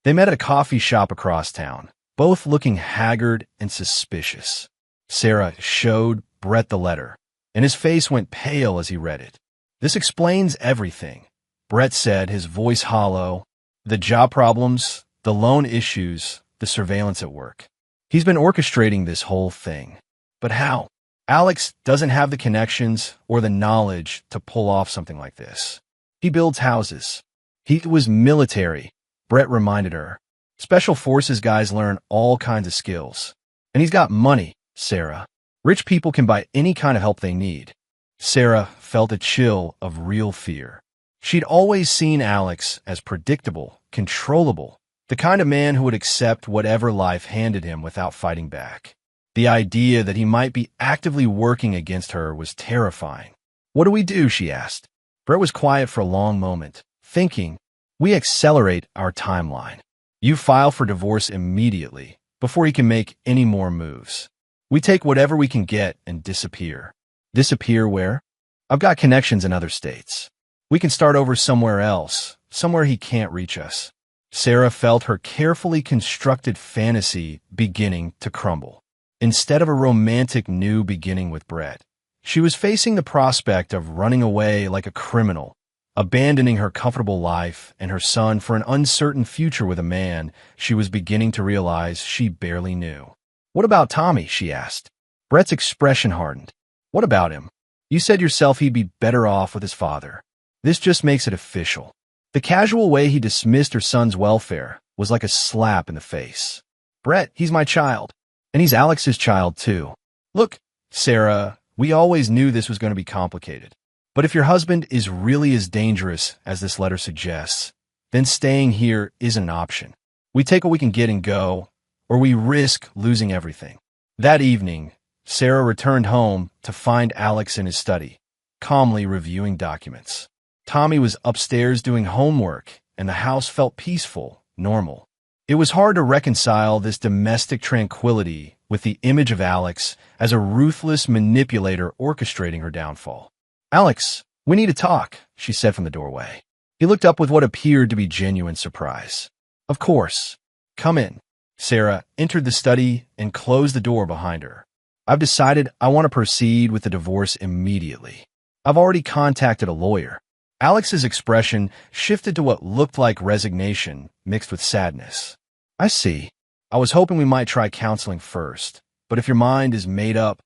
They met at a coffee shop across town, both looking haggard and suspicious. Sarah showed Brett the letter, and his face went pale as he read it. This explains everything, Brett said, his voice hollow. The job problems, the loan issues, the surveillance at work. He's been orchestrating this whole thing. But how? Alex doesn't have the connections or the knowledge to pull off something like this. He builds houses. He was military, Brett reminded her. Special forces guys learn all kinds of skills. And he's got money, Sarah. Rich people can buy any kind of help they need. Sarah felt a chill of real fear. She'd always seen Alex as predictable, controllable, the kind of man who would accept whatever life handed him without fighting back. The idea that he might be actively working against her was terrifying. "What do we do?" she asked. Brett was quiet for a long moment, thinking. "We accelerate our timeline. You file for divorce immediately, before he can make any more moves. We take whatever we can get and disappear." "Disappear where?" "I've got connections in other states. We can start over somewhere else, somewhere he can't reach us." Sarah felt her carefully constructed fantasy beginning to crumble. Instead of a romantic new beginning with Brett, she was facing the prospect of running away like a criminal, abandoning her comfortable life and her son for an uncertain future with a man she was beginning to realize she barely knew. "What about Tommy?" she asked. Brett's expression hardened. "What about him? You said yourself he'd be better off with his father. This just makes it official." The casual way he dismissed her son's welfare was like a slap in the face. "Brett, he's my child. And he's Alex's child, too. Look, Sarah, we always knew this was going to be complicated. But if your husband is really as dangerous as this letter suggests, then staying here isn't an option. We take what we can get and go, or we risk losing everything." That evening, Sarah returned home to find Alex in his study, calmly reviewing documents. Tommy was upstairs doing homework, and the house felt peaceful, normal. It was hard to reconcile this domestic tranquility with the image of Alex as a ruthless manipulator orchestrating her downfall. "Alex, we need to talk," she said from the doorway. He looked up with what appeared to be genuine surprise. "Of course. Come in." Sarah entered the study and closed the door behind her. "I've decided I want to proceed with the divorce immediately. I've already contacted a lawyer." Alex's expression shifted to what looked like resignation mixed with sadness. "I see. I was hoping we might try counseling first, but if your mind is made up..."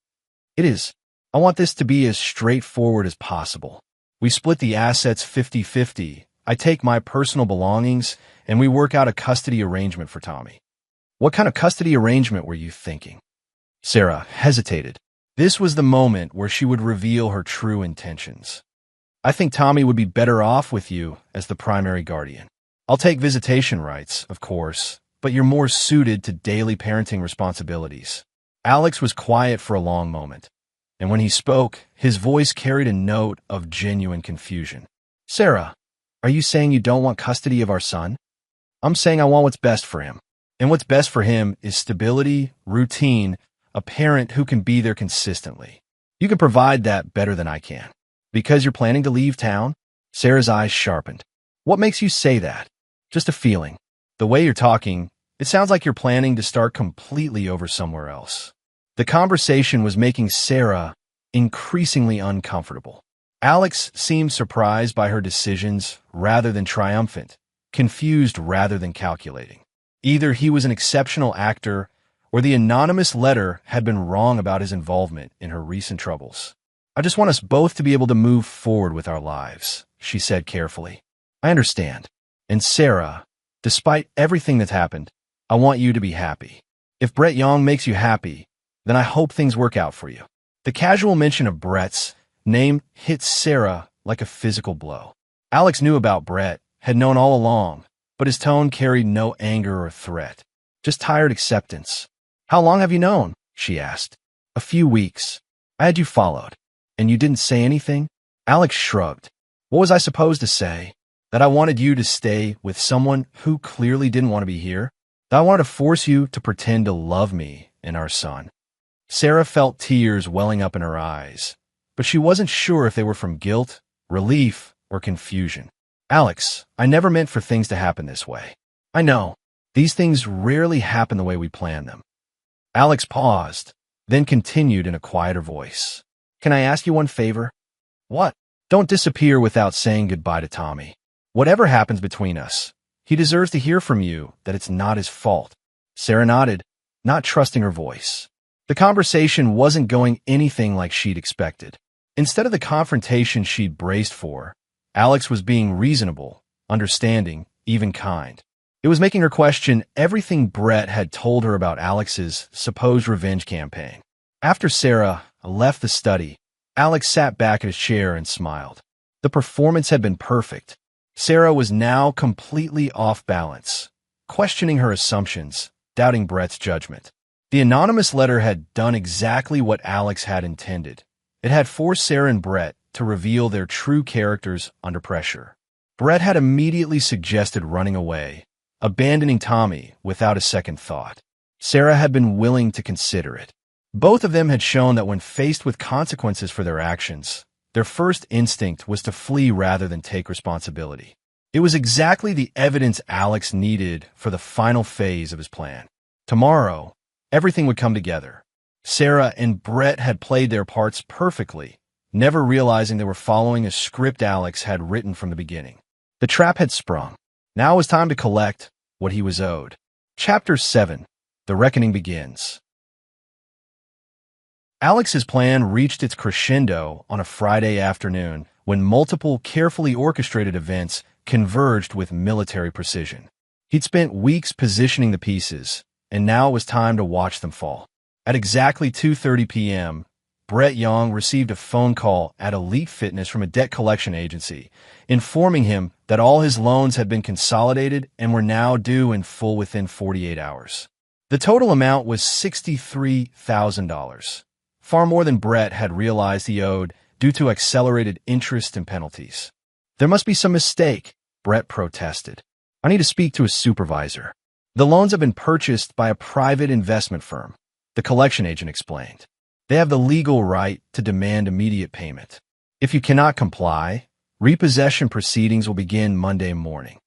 "It is. I want this to be as straightforward as possible. We split the assets 50-50. I take my personal belongings, and we work out a custody arrangement for Tommy." "What kind of custody arrangement were you thinking?" Sarah hesitated. This was the moment where she would reveal her true intentions. "I think Tommy would be better off with you as the primary guardian. I'll take visitation rights, of course, but you're more suited to daily parenting responsibilities." Alex was quiet for a long moment, and when he spoke, his voice carried a note of genuine confusion. "Sarah, are you saying you don't want custody of our son?" "I'm saying I want what's best for him. And what's best for him is stability, routine, a parent who can be there consistently. You can provide that better than I can." "Because you're planning to leave town?" Sarah's eyes sharpened. "What makes you say that?" "Just a feeling. The way you're talking, it sounds like you're planning to start completely over somewhere else." The conversation was making Sarah increasingly uncomfortable. Alex seemed surprised by her decisions rather than triumphant, confused rather than calculating. Either he was an exceptional actor, or the anonymous letter had been wrong about his involvement in her recent troubles. "I just want us both to be able to move forward with our lives," she said carefully. "I understand. And Sarah, despite everything that's happened, I want you to be happy. If Brett Young makes you happy, then I hope things work out for you." The casual mention of Brett's name hit Sarah like a physical blow. Alex knew about Brett, had known all along, but his tone carried no anger or threat, just tired acceptance. "How long have you known?" she asked. "A few weeks. I had you followed. And you didn't say anything?" Alex shrugged. "What was I supposed to say? That I wanted you to stay with someone who clearly didn't want to be here? That I wanted to force you to pretend to love me and our son?" Sarah felt tears welling up in her eyes, but she wasn't sure if they were from guilt, relief, or confusion. "Alex, I never meant for things to happen this way. I know. These things rarely happen the way we plan them." Alex paused, then continued in a quieter voice. "Can I ask you one favor?" "What?" "Don't disappear without saying goodbye to Tommy. Whatever happens between us, he deserves to hear from you that it's not his fault." Sarah nodded, not trusting her voice. The conversation wasn't going anything like she'd expected. Instead of the confrontation she'd braced for, Alex was being reasonable, understanding, even kind. It was making her question everything Brett had told her about Alex's supposed revenge campaign. After Sarah left the study, Alex sat back in his chair and smiled. The performance had been perfect. Sarah was now completely off balance, questioning her assumptions, doubting Brett's judgment. The anonymous letter had done exactly what Alex had intended. It had forced Sarah and Brett to reveal their true characters under pressure. Brett had immediately suggested running away, abandoning Tommy without a second thought. Sarah had been willing to consider it. Both of them had shown that when faced with consequences for their actions, their first instinct was to flee rather than take responsibility. It was exactly the evidence Alex needed for the final phase of his plan. Tomorrow, everything would come together. Sarah and Brett had played their parts perfectly, never realizing they were following a script Alex had written from the beginning. The trap had sprung. Now it was time to collect what he was owed. Chapter 7. The Reckoning Begins. Alex's plan reached its crescendo on a Friday afternoon when multiple carefully orchestrated events converged with military precision. He'd spent weeks positioning the pieces, and now it was time to watch them fall. At exactly 2:30 p.m., Brett Young received a phone call at Elite Fitness from a debt collection agency, informing him that all his loans had been consolidated and were now due in full within 48 hours. The total amount was $63,000, far more than Brett had realized he owed due to accelerated interest and penalties. There must be some mistake, Brett protested. I need to speak to a supervisor. The loans have been purchased by a private investment firm, the collection agent explained. They have the legal right to demand immediate payment. If you cannot comply, repossession proceedings will begin Monday morning.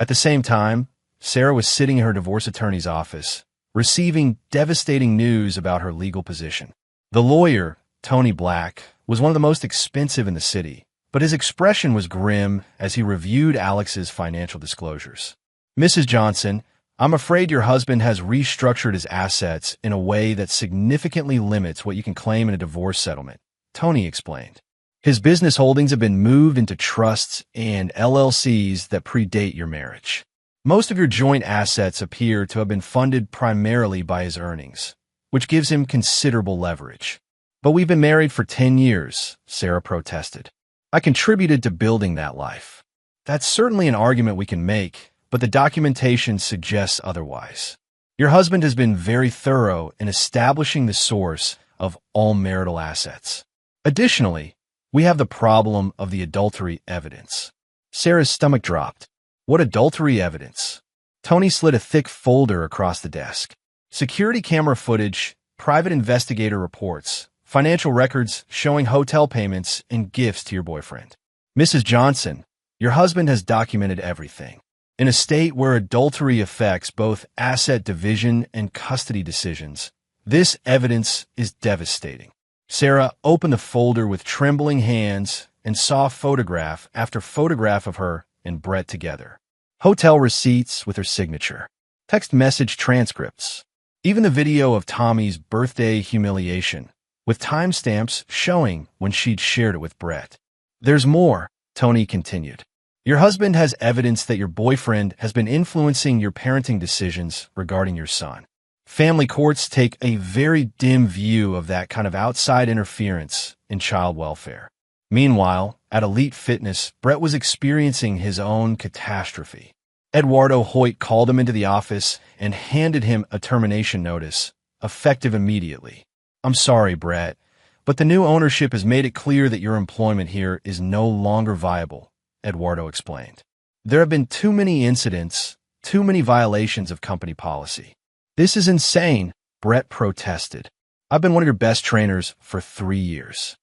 At the same time, Sarah was sitting in her divorce attorney's office, receiving devastating news about her legal position. The lawyer, Tony Black, was one of the most expensive in the city, but his expression was grim as he reviewed Alex's financial disclosures. Mrs. Johnson, I'm afraid your husband has restructured his assets in a way that significantly limits what you can claim in a divorce settlement, Tony explained. His business holdings have been moved into trusts and LLCs that predate your marriage. Most of your joint assets appear to have been funded primarily by his earnings, which gives him considerable leverage. But we've been married for 10 years, Sarah protested. I contributed to building that life. That's certainly an argument we can make, but the documentation suggests otherwise. Your husband has been very thorough in establishing the source of all marital assets. Additionally, we have the problem of the adultery evidence. Sarah's stomach dropped. What adultery evidence? Tony slid a thick folder across the desk. Security camera footage, private investigator reports, financial records showing hotel payments and gifts to your boyfriend. Mrs. Johnson, your husband has documented everything. In a state where adultery affects both asset division and custody decisions, this evidence is devastating. Sarah opened the folder with trembling hands and saw photograph after photograph of her and Brett together. Hotel receipts with her signature, text message transcripts, even the video of Tommy's birthday humiliation, with timestamps showing when she'd shared it with Brett. There's more, Tony continued. Your husband has evidence that your boyfriend has been influencing your parenting decisions regarding your son. Family courts take a very dim view of that kind of outside interference in child welfare. Meanwhile, at Elite Fitness, Brett was experiencing his own catastrophe. Eduardo Hoyt called him into the office and handed him a termination notice, effective immediately. I'm sorry, Brett, but the new ownership has made it clear that your employment here is no longer viable, Eduardo explained. There have been too many incidents, too many violations of company policy. This is insane, Brett protested. I've been one of your best trainers for 3 years.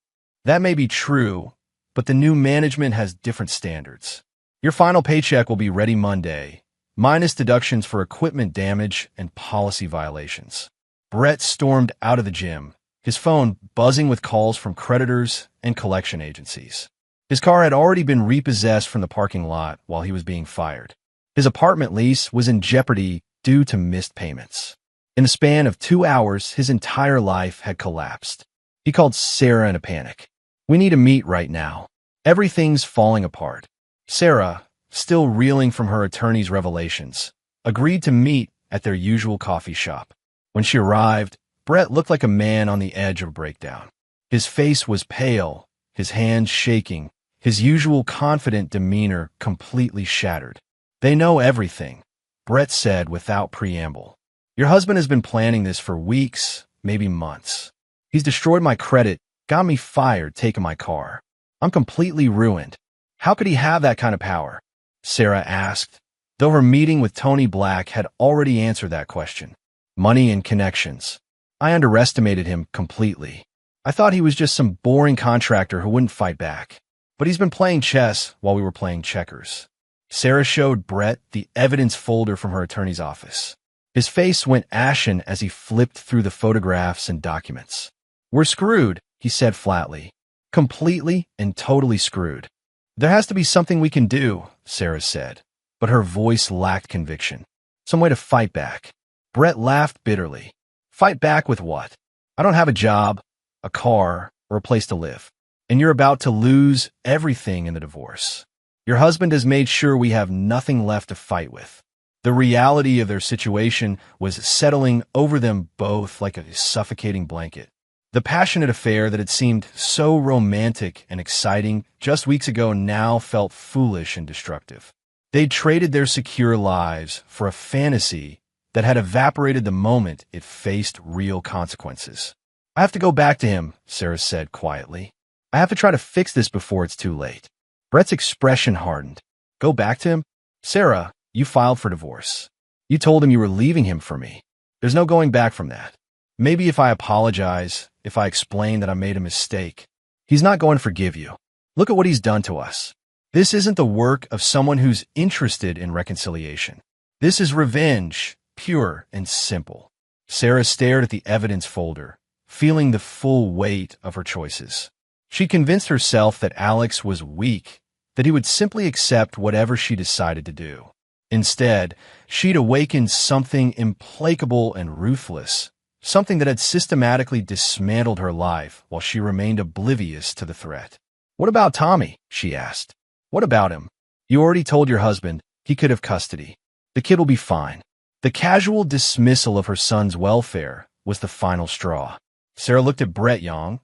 That may be true, but the new management has different standards. Your final paycheck will be ready Monday, minus deductions for equipment damage and policy violations. Brett stormed out of the gym, his phone buzzing with calls from creditors and collection agencies. His car had already been repossessed from the parking lot while he was being fired. His apartment lease was in jeopardy due to missed payments. In the span of 2 hours, his entire life had collapsed. He called Sarah in a panic. We need to meet right now. Everything's falling apart. Sarah, still reeling from her attorney's revelations, agreed to meet at their usual coffee shop. When she arrived, Brett looked like a man on the edge of a breakdown. His face was pale, his hands shaking, his usual confident demeanor completely shattered. "They know everything," Brett said without preamble. "Your husband has been planning this for weeks, maybe months. He's destroyed my credit, got me fired, taken my car. I'm completely ruined. How could he have that kind of power?" Sarah asked, though her meeting with Tony Black had already answered that question. "Money and connections. I underestimated him completely. I thought he was just some boring contractor who wouldn't fight back. But he's been playing chess while we were playing checkers." Sarah showed Brett the evidence folder from her attorney's office. His face went ashen as he flipped through the photographs and documents. "We're screwed," he said flatly. "Completely and totally screwed." "There has to be something we can do," Sarah said, but her voice lacked conviction. "Some way to fight back." Brett laughed bitterly. "Fight back with what? I don't have a job, a car, or a place to live. And you're about to lose everything in the divorce. Your husband has made sure we have nothing left to fight with." The reality of their situation was settling over them both like a suffocating blanket. The passionate affair that had seemed so romantic and exciting just weeks ago now felt foolish and destructive. They'd traded their secure lives for a fantasy that had evaporated the moment it faced real consequences. "I have to go back to him," Sarah said quietly. "I have to try to fix this before it's too late." Brett's expression hardened. "Go back to him? Sarah, you filed for divorce. You told him you were leaving him for me. There's no going back from that. Maybe if I apologize, if I explain that I made a mistake, he's not going to forgive you. Look at what he's done to us. This isn't the work of someone who's interested in reconciliation. This is revenge, pure and simple." Sarah stared at the evidence folder, feeling the full weight of her choices. She convinced herself that Alex was weak, that he would simply accept whatever she decided to do. Instead, she'd awakened something implacable and ruthless, something that had systematically dismantled her life while she remained oblivious to the threat. "What about Tommy?" she asked. "What about him? You already told your husband he could have custody. The kid will be fine." The casual dismissal of her son's welfare was the final straw. Sarah looked at Brett Young,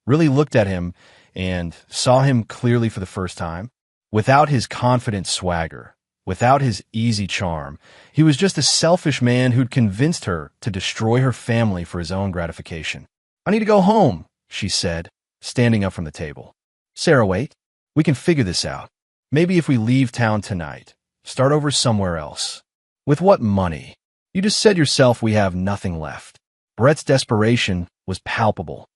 really looked at him, and saw him clearly for the first time. Without his confident swagger, without his easy charm, he was just a selfish man who'd convinced her to destroy her family for his own gratification. "I need to go home," she said, standing up from the table. "Sarah, wait. We can figure this out. Maybe if we leave town tonight, start over somewhere else. With what money? You just said yourself we have nothing left." Brett's desperation was palpable.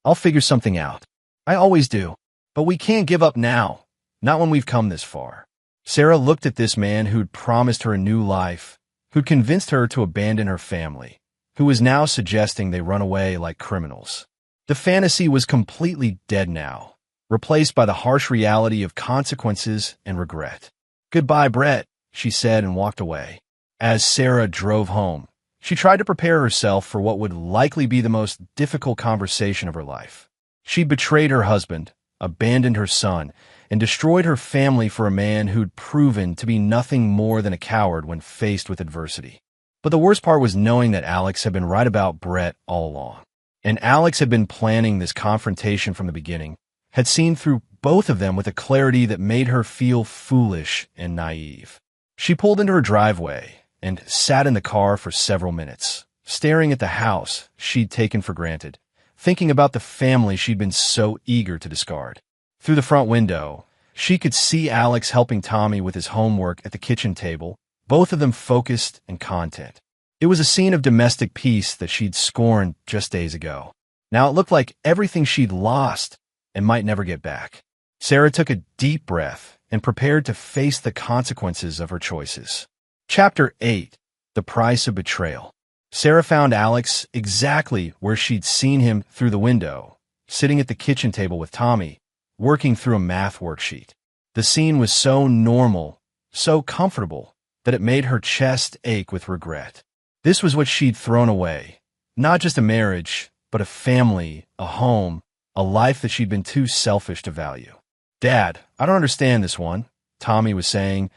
"I'll figure something out. I always do. But we can't give up now. Not when we've come this far." Sarah looked at this man who'd promised her a new life, who'd convinced her to abandon her family, who was now suggesting they run away like criminals. The fantasy was completely dead now, replaced by the harsh reality of consequences and regret. "Goodbye, Brett," she said and walked away. As Sarah drove home, she tried to prepare herself for what would likely be the most difficult conversation of her life. She betrayed her husband, abandoned her son, and destroyed her family for a man who'd proven to be nothing more than a coward when faced with adversity. But the worst part was knowing that Alex had been right about Brett all along. And Alex had been planning this confrontation from the beginning, had seen through both of them with a clarity that made her feel foolish and naive. She pulled into her driveway and sat in the car for several minutes, staring at the house she'd taken for granted, thinking about the family she'd been so eager to discard. Through the front window, she could see Alex helping Tommy with his homework at the kitchen table, both of them focused and content. It was a scene of domestic peace that she'd scorned just days ago. Now it looked like everything she'd lost and might never get back. Sarah took a deep breath and prepared to face the consequences of her choices. Chapter 8. The Price of Betrayal. Sarah found Alex exactly where she'd seen him through the window, sitting at the kitchen table with Tommy, working through a math worksheet. The scene was so normal, so comfortable, that it made her chest ache with regret. This was what she'd thrown away. Not just a marriage, but a family, a home, a life that she'd been too selfish to value. "Dad, I don't understand this one," Tommy was saying,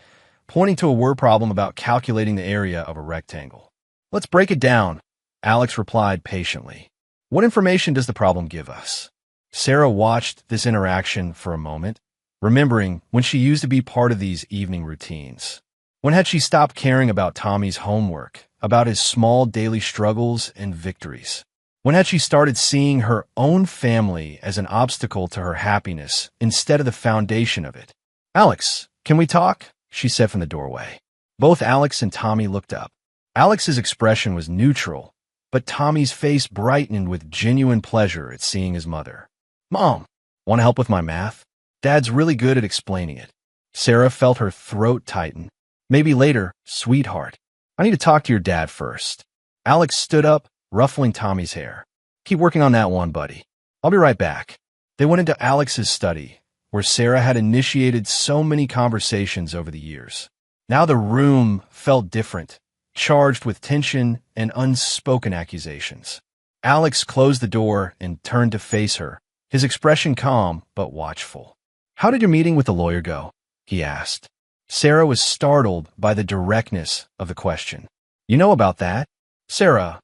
pointing to a word problem about calculating the area of a rectangle. "Let's break it down," Alex replied patiently. "What information does the problem give us?" Sarah watched this interaction for a moment, remembering when she used to be part of these evening routines. When had she stopped caring about Tommy's homework, about his small daily struggles and victories? When had she started seeing her own family as an obstacle to her happiness instead of the foundation of it? "Alex, can we talk?" she said from the doorway. Both Alex and Tommy looked up. Alex's expression was neutral, but Tommy's face brightened with genuine pleasure at seeing his mother. "Mom, want to help with my math? Dad's really good at explaining it." Sarah felt her throat tighten. "Maybe later, sweetheart. I need to talk to your dad first." Alex stood up, ruffling Tommy's hair. "Keep working on that one, buddy. I'll be right back." They went into Alex's study, where Sarah had initiated so many conversations over the years. Now the room felt different, charged with tension and unspoken accusations. Alex closed the door and turned to face her, his expression calm but watchful. "How did your meeting with the lawyer go?" he asked. Sarah was startled by the directness of the question. "You know about that?" "Sarah,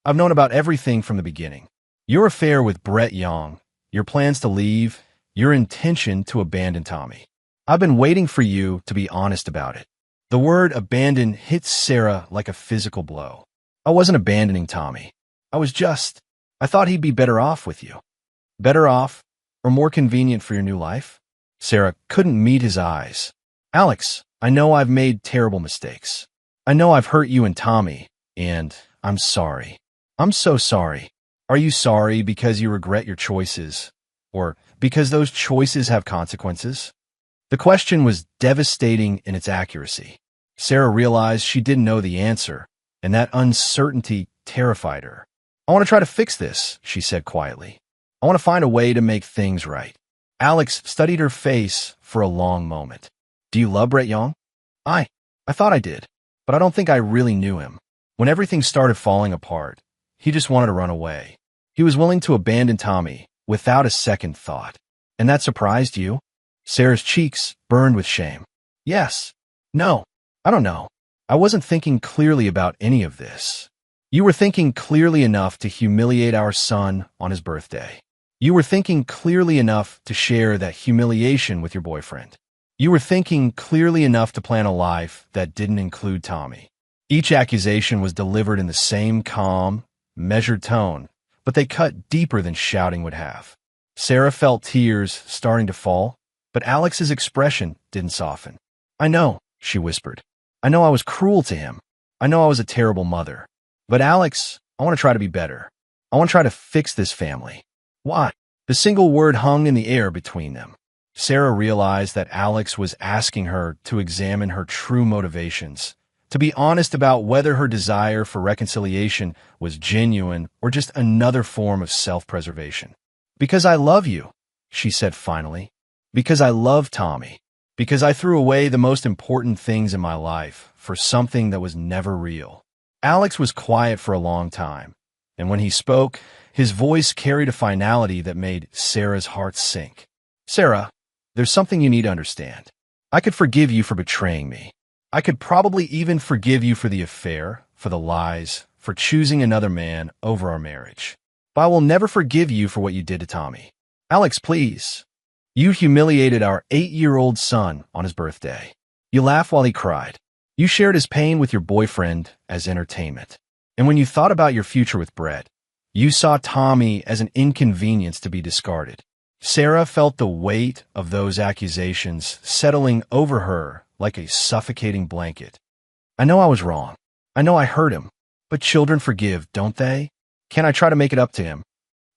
I've known about everything from the beginning. Your affair with Brett Young, your plans to leave, your intention to abandon Tommy. I've been waiting for you to be honest about it." The word abandon hit Sarah like a physical blow. "I wasn't abandoning Tommy. I thought he'd be better off with you." "Better off or more convenient for your new life?" Sarah couldn't meet his eyes. "Alex, I know I've made terrible mistakes. I know I've hurt you and Tommy, and I'm sorry. I'm so sorry. Are you sorry because you regret your choices, or because those choices have consequences?" The question was devastating in its accuracy. Sarah realized she didn't know the answer, and that uncertainty terrified her. "I want to try to fix this," she said quietly. "I want to find a way to make things right." Alex studied her face for a long moment. "Do you love Brett Young?" I thought I did, but I don't think I really knew him. When everything started falling apart, he just wanted to run away. He was willing to abandon Tommy without a second thought. And that surprised you?" Sarah's cheeks burned with shame. "Yes. No. I don't know. I wasn't thinking clearly about any of this." "You were thinking clearly enough to humiliate our son on his birthday. You were thinking clearly enough to share that humiliation with your boyfriend. You were thinking clearly enough to plan a life that didn't include Tommy." Each accusation was delivered in the same calm, measured tone, but they cut deeper than shouting would have. Sarah felt tears starting to fall, but Alex's expression didn't soften. "I know," she whispered. "I know I was cruel to him. I know I was a terrible mother. But Alex, I want to try to be better. I want to try to fix this family." "Why?" The single word hung in the air between them. Sarah realized that Alex was asking her to examine her true motivations, to be honest about whether her desire for reconciliation was genuine or just another form of self-preservation. "Because I love you," she said finally. "Because I love Tommy. Because I threw away the most important things in my life for something that was never real." Alex was quiet for a long time, and when he spoke, his voice carried a finality that made Sarah's heart sink. "Sarah, there's something you need to understand. I could forgive you for betraying me. I could probably even forgive you for the affair, for the lies, for choosing another man over our marriage. But I will never forgive you for what you did to Tommy. Alex, please. You humiliated our 8-year-old son on his birthday. You laughed while he cried. You shared his pain with your boyfriend as entertainment. And when you thought about your future with Brett, you saw Tommy as an inconvenience to be discarded." Sarah felt the weight of those accusations settling over her like a suffocating blanket. "I know I was wrong. I know I hurt him. But children forgive, don't they? Can I try to make it up to him?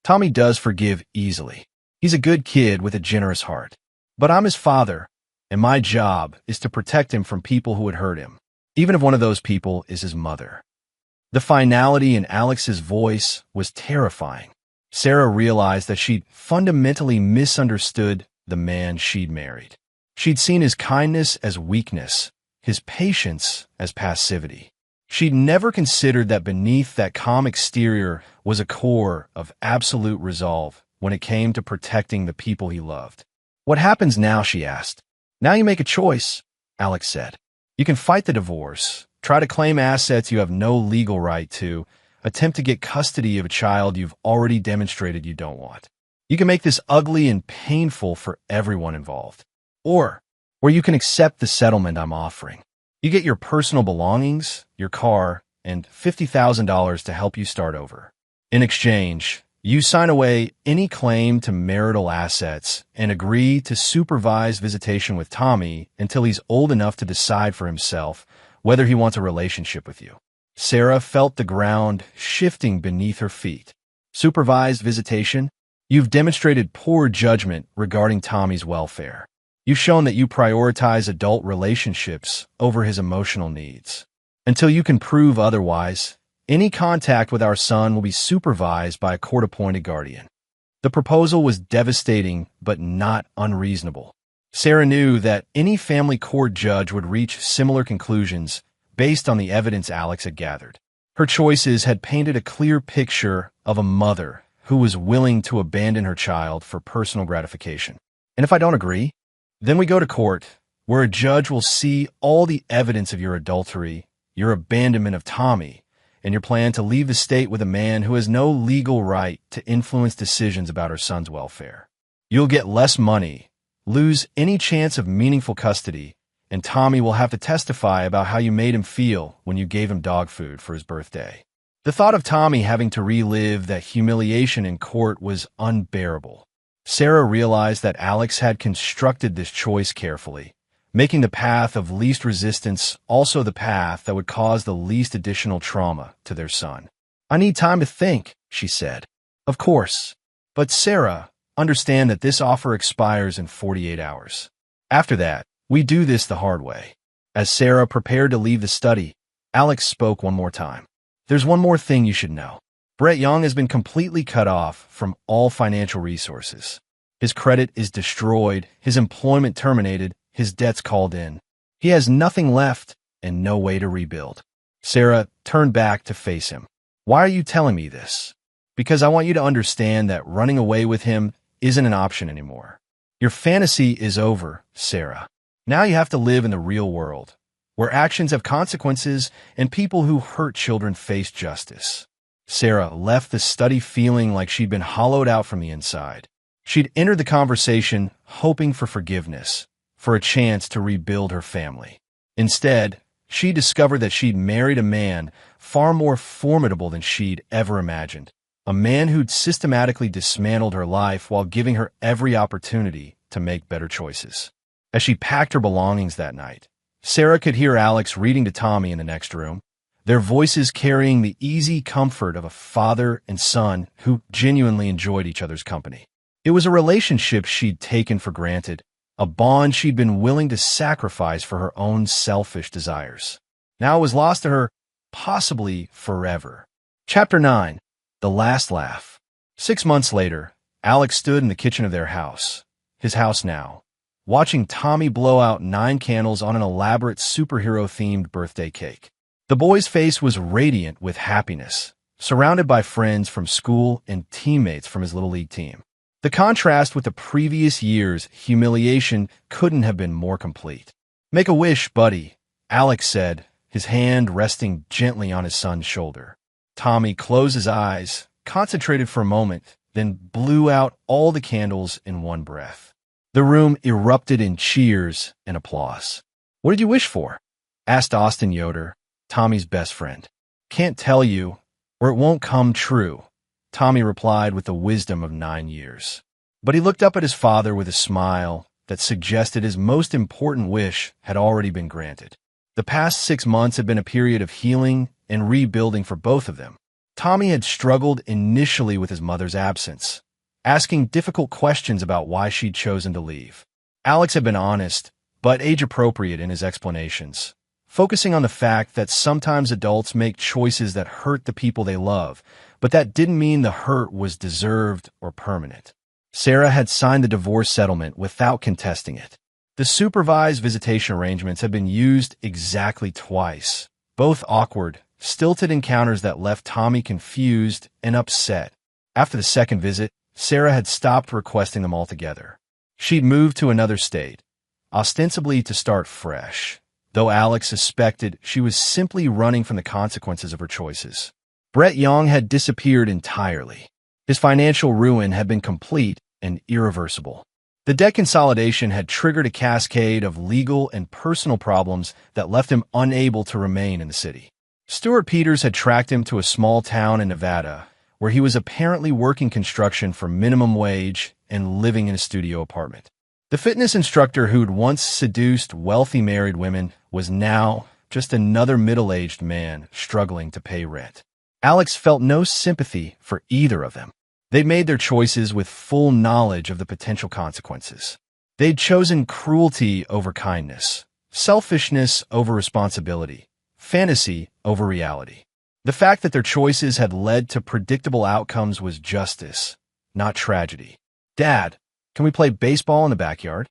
Tommy does forgive easily. He's a good kid with a generous heart. But I'm his father, and my job is to protect him from people who would hurt him, even if one of those people is his mother." The finality in Alex's voice was terrifying. Sarah realized that she'd fundamentally misunderstood the man she'd married. She'd seen his kindness as weakness, his patience as passivity. She'd never considered that beneath that calm exterior was a core of absolute resolve when it came to protecting the people he loved. "What happens now?" she asked. "Now you make a choice," Alex said. "You can fight the divorce, try to claim assets you have no legal right to, attempt to get custody of a child you've already demonstrated you don't want. You can make this ugly and painful for everyone involved. or where you can accept the settlement I'm offering. You get your personal belongings, your car, and $50,000 to help you start over. In exchange, you sign away any claim to marital assets and agree to supervise visitation with Tommy until he's old enough to decide for himself whether he wants a relationship with you. Sarah felt the ground shifting beneath her feet. Supervised visitation? You've demonstrated poor judgment regarding Tommy's welfare. You've shown that you prioritize adult relationships over his emotional needs. Until you can prove otherwise, any contact with our son will be supervised by a court-appointed guardian. The proposal was devastating but not unreasonable. Sarah knew that any family court judge would reach similar conclusions based on the evidence Alex had gathered. Her choices had painted a clear picture of a mother who was willing to abandon her child for personal gratification. And if I don't agree, then we go to court, where a judge will see all the evidence of your adultery, your abandonment of Tommy, and your plan to leave the state with a man who has no legal right to influence decisions about her son's welfare. You'll get less money, lose any chance of meaningful custody, and Tommy will have to testify about how you made him feel when you gave him dog food for his birthday. The thought of Tommy having to relive that humiliation in court was unbearable. Sarah realized that Alex had constructed this choice carefully, making the path of least resistance also the path that would cause the least additional trauma to their son. I need time to think, she said. Of course. But Sarah, understand that this offer expires in 48 hours. After that, we do this the hard way. As Sarah prepared to leave the study, Alex spoke one more time. There's one more thing you should know. Brett Young has been completely cut off from all financial resources. His credit is destroyed, his employment terminated, his debts called in. He has nothing left and no way to rebuild. Sarah turned back to face him. Why are you telling me this? Because I want you to understand that running away with him isn't an option anymore. Your fantasy is over, Sarah. Now you have to live in the real world, where actions have consequences and people who hurt children face justice. Sarah left the study feeling like she'd been hollowed out from the inside. She'd entered the conversation hoping for forgiveness, for a chance to rebuild her family. Instead, she discovered that she'd married a man far more formidable than she'd ever imagined. A man who'd systematically dismantled her life while giving her every opportunity to make better choices. As she packed her belongings that night, Sarah could hear Alex reading to Tommy in the next room, their voices carrying the easy comfort of a father and son who genuinely enjoyed each other's company. It was a relationship she'd taken for granted, a bond she'd been willing to sacrifice for her own selfish desires. Now it was lost to her, possibly forever. Chapter 9. The Last Laugh. 6 months later, Alex stood in the kitchen of their house, his house now, watching Tommy blow out 9 candles on an elaborate superhero-themed birthday cake. The boy's face was radiant with happiness, surrounded by friends from school and teammates from his Little League team. The contrast with the previous year's humiliation couldn't have been more complete. Make a wish, buddy, Alex said, his hand resting gently on his son's shoulder. Tommy closed his eyes, concentrated for a moment, then blew out all the candles in one breath. The room erupted in cheers and applause. What did you wish for? Asked Austin Yoder, Tommy's best friend. Can't tell you, or it won't come true, Tommy replied with the wisdom of 9 years. But he looked up at his father with a smile that suggested his most important wish had already been granted. The past 6 months had been a period of healing and rebuilding for both of them. Tommy had struggled initially with his mother's absence, asking difficult questions about why she'd chosen to leave. Alex had been honest, but age-appropriate in his explanations, focusing on the fact that sometimes adults make choices that hurt the people they love, but that didn't mean the hurt was deserved or permanent. Sarah had signed the divorce settlement without contesting it. The supervised visitation arrangements had been used exactly twice, both awkward, stilted encounters that left Tommy confused and upset. After the second visit, Sarah had stopped requesting them altogether. She'd moved to another state, ostensibly to start fresh, though Alex suspected she was simply running from the consequences of her choices. Brett Young had disappeared entirely. His financial ruin had been complete and irreversible. The debt consolidation had triggered a cascade of legal and personal problems that left him unable to remain in the city. Stuart Peters had tracked him to a small town in Nevada, where he was apparently working construction for minimum wage and living in a studio apartment. The fitness instructor who'd once seduced wealthy married women was now just another middle-aged man struggling to pay rent. Alex felt no sympathy for either of them. They'd made their choices with full knowledge of the potential consequences. They'd chosen cruelty over kindness, selfishness over responsibility, fantasy over reality. The fact that their choices had led to predictable outcomes was justice, not tragedy. "Dad, can we play baseball in the backyard?"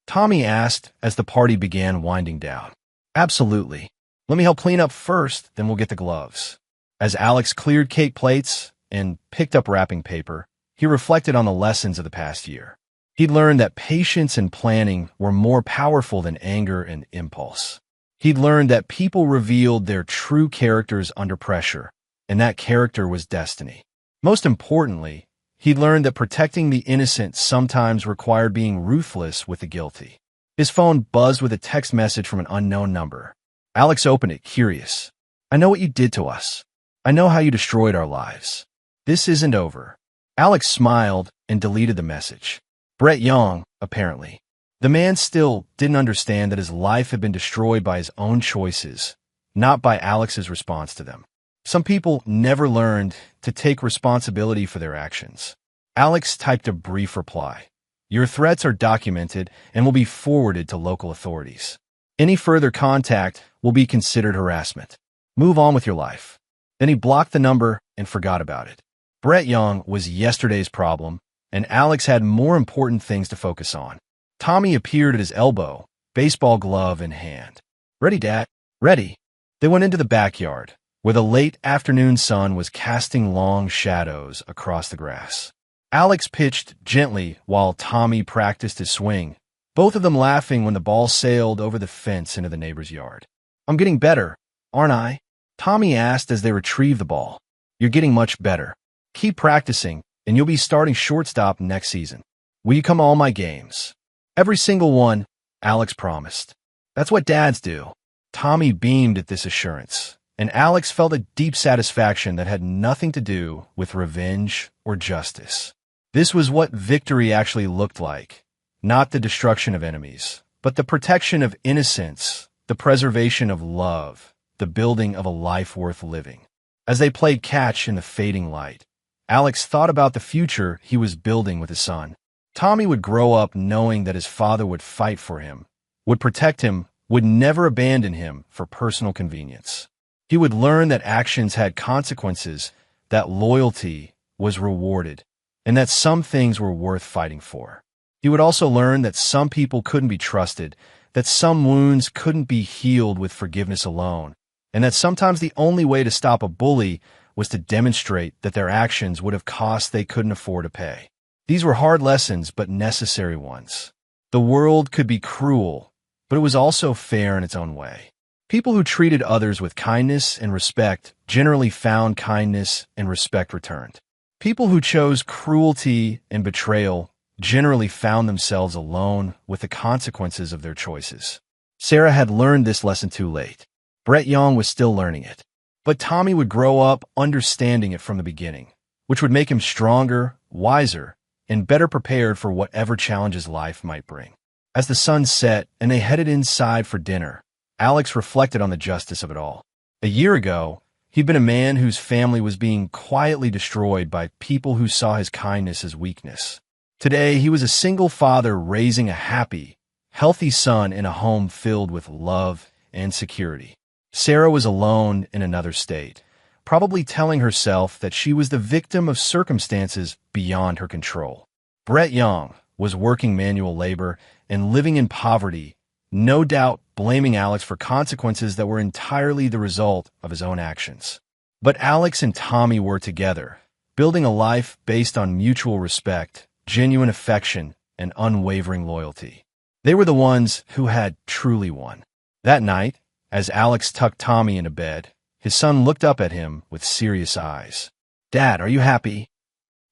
Tommy asked as the party began winding down. "Absolutely. Let me help clean up first, then we'll get the gloves." As Alex cleared cake plates and picked up wrapping paper, he reflected on the lessons of the past year. He'd learned that patience and planning were more powerful than anger and impulse. He'd learned that people revealed their true characters under pressure, and that character was destiny. Most importantly, he'd learned that protecting the innocent sometimes required being ruthless with the guilty. His phone buzzed with a text message from an unknown number. Alex opened it, curious. "I know what you did to us. I know how you destroyed our lives. This isn't over." Alex smiled and deleted the message. Brett Young, apparently. The man still didn't understand that his life had been destroyed by his own choices, not by Alex's response to them. Some people never learned to take responsibility for their actions. Alex typed a brief reply. "Your threats are documented and will be forwarded to local authorities. Any further contact will be considered harassment. Move on with your life." Then he blocked the number and forgot about it. Brett Young was yesterday's problem, and Alex had more important things to focus on. Tommy appeared at his elbow, baseball glove in hand. "Ready, Dad?" "Ready." They went into the backyard, where the late afternoon sun was casting long shadows across the grass. Alex pitched gently while Tommy practiced his swing, both of them laughing when the ball sailed over the fence into the neighbor's yard. "I'm getting better, aren't I?" Tommy asked as they retrieved the ball. "You're getting much better. Keep practicing, and you'll be starting shortstop next season. Will you come to all my games?" "Every single one," Alex promised. "That's what dads do." Tommy beamed at this assurance, and Alex felt a deep satisfaction that had nothing to do with revenge or justice. This was what victory actually looked like, not the destruction of enemies, but the protection of innocence, the preservation of love, the building of a life worth living. As they played catch in the fading light, Alex thought about the future he was building with his son. Tommy would grow up knowing that his father would fight for him, would protect him, would never abandon him for personal convenience. He would learn that actions had consequences, that loyalty was rewarded, and that some things were worth fighting for. He would also learn that some people couldn't be trusted, that some wounds couldn't be healed with forgiveness alone, and that sometimes the only way to stop a bully was to demonstrate that their actions would have costs they couldn't afford to pay. These were hard lessons, but necessary ones. The world could be cruel, but it was also fair in its own way. People who treated others with kindness and respect generally found kindness and respect returned. People who chose cruelty and betrayal generally found themselves alone with the consequences of their choices. Sarah had learned this lesson too late. Brett Young was still learning it. But Tommy would grow up understanding it from the beginning, which would make him stronger, wiser, and better prepared for whatever challenges life might bring. As the sun set and they headed inside for dinner, Alex reflected on the justice of it all. A year ago, he'd been a man whose family was being quietly destroyed by people who saw his kindness as weakness. Today, he was a single father raising a happy, healthy son in a home filled with love and security. Sarah was alone in another state, probably telling herself that she was the victim of circumstances beyond her control. Brett Young was working manual labor and living in poverty, no doubt blaming Alex for consequences that were entirely the result of his own actions. But Alex and Tommy were together, building a life based on mutual respect, genuine affection, and unwavering loyalty. They were the ones who had truly won. That night, as Alex tucked Tommy into bed, his son looked up at him with serious eyes. "Dad, are you happy?"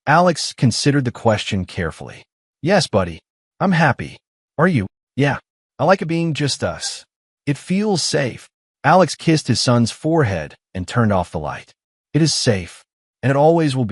Alex considered the question carefully. "Yes, buddy. I'm happy. Are you? Yeah. I like it being just us. It feels safe. Alex kissed his son's forehead and turned off the light. It is safe, and it always will be.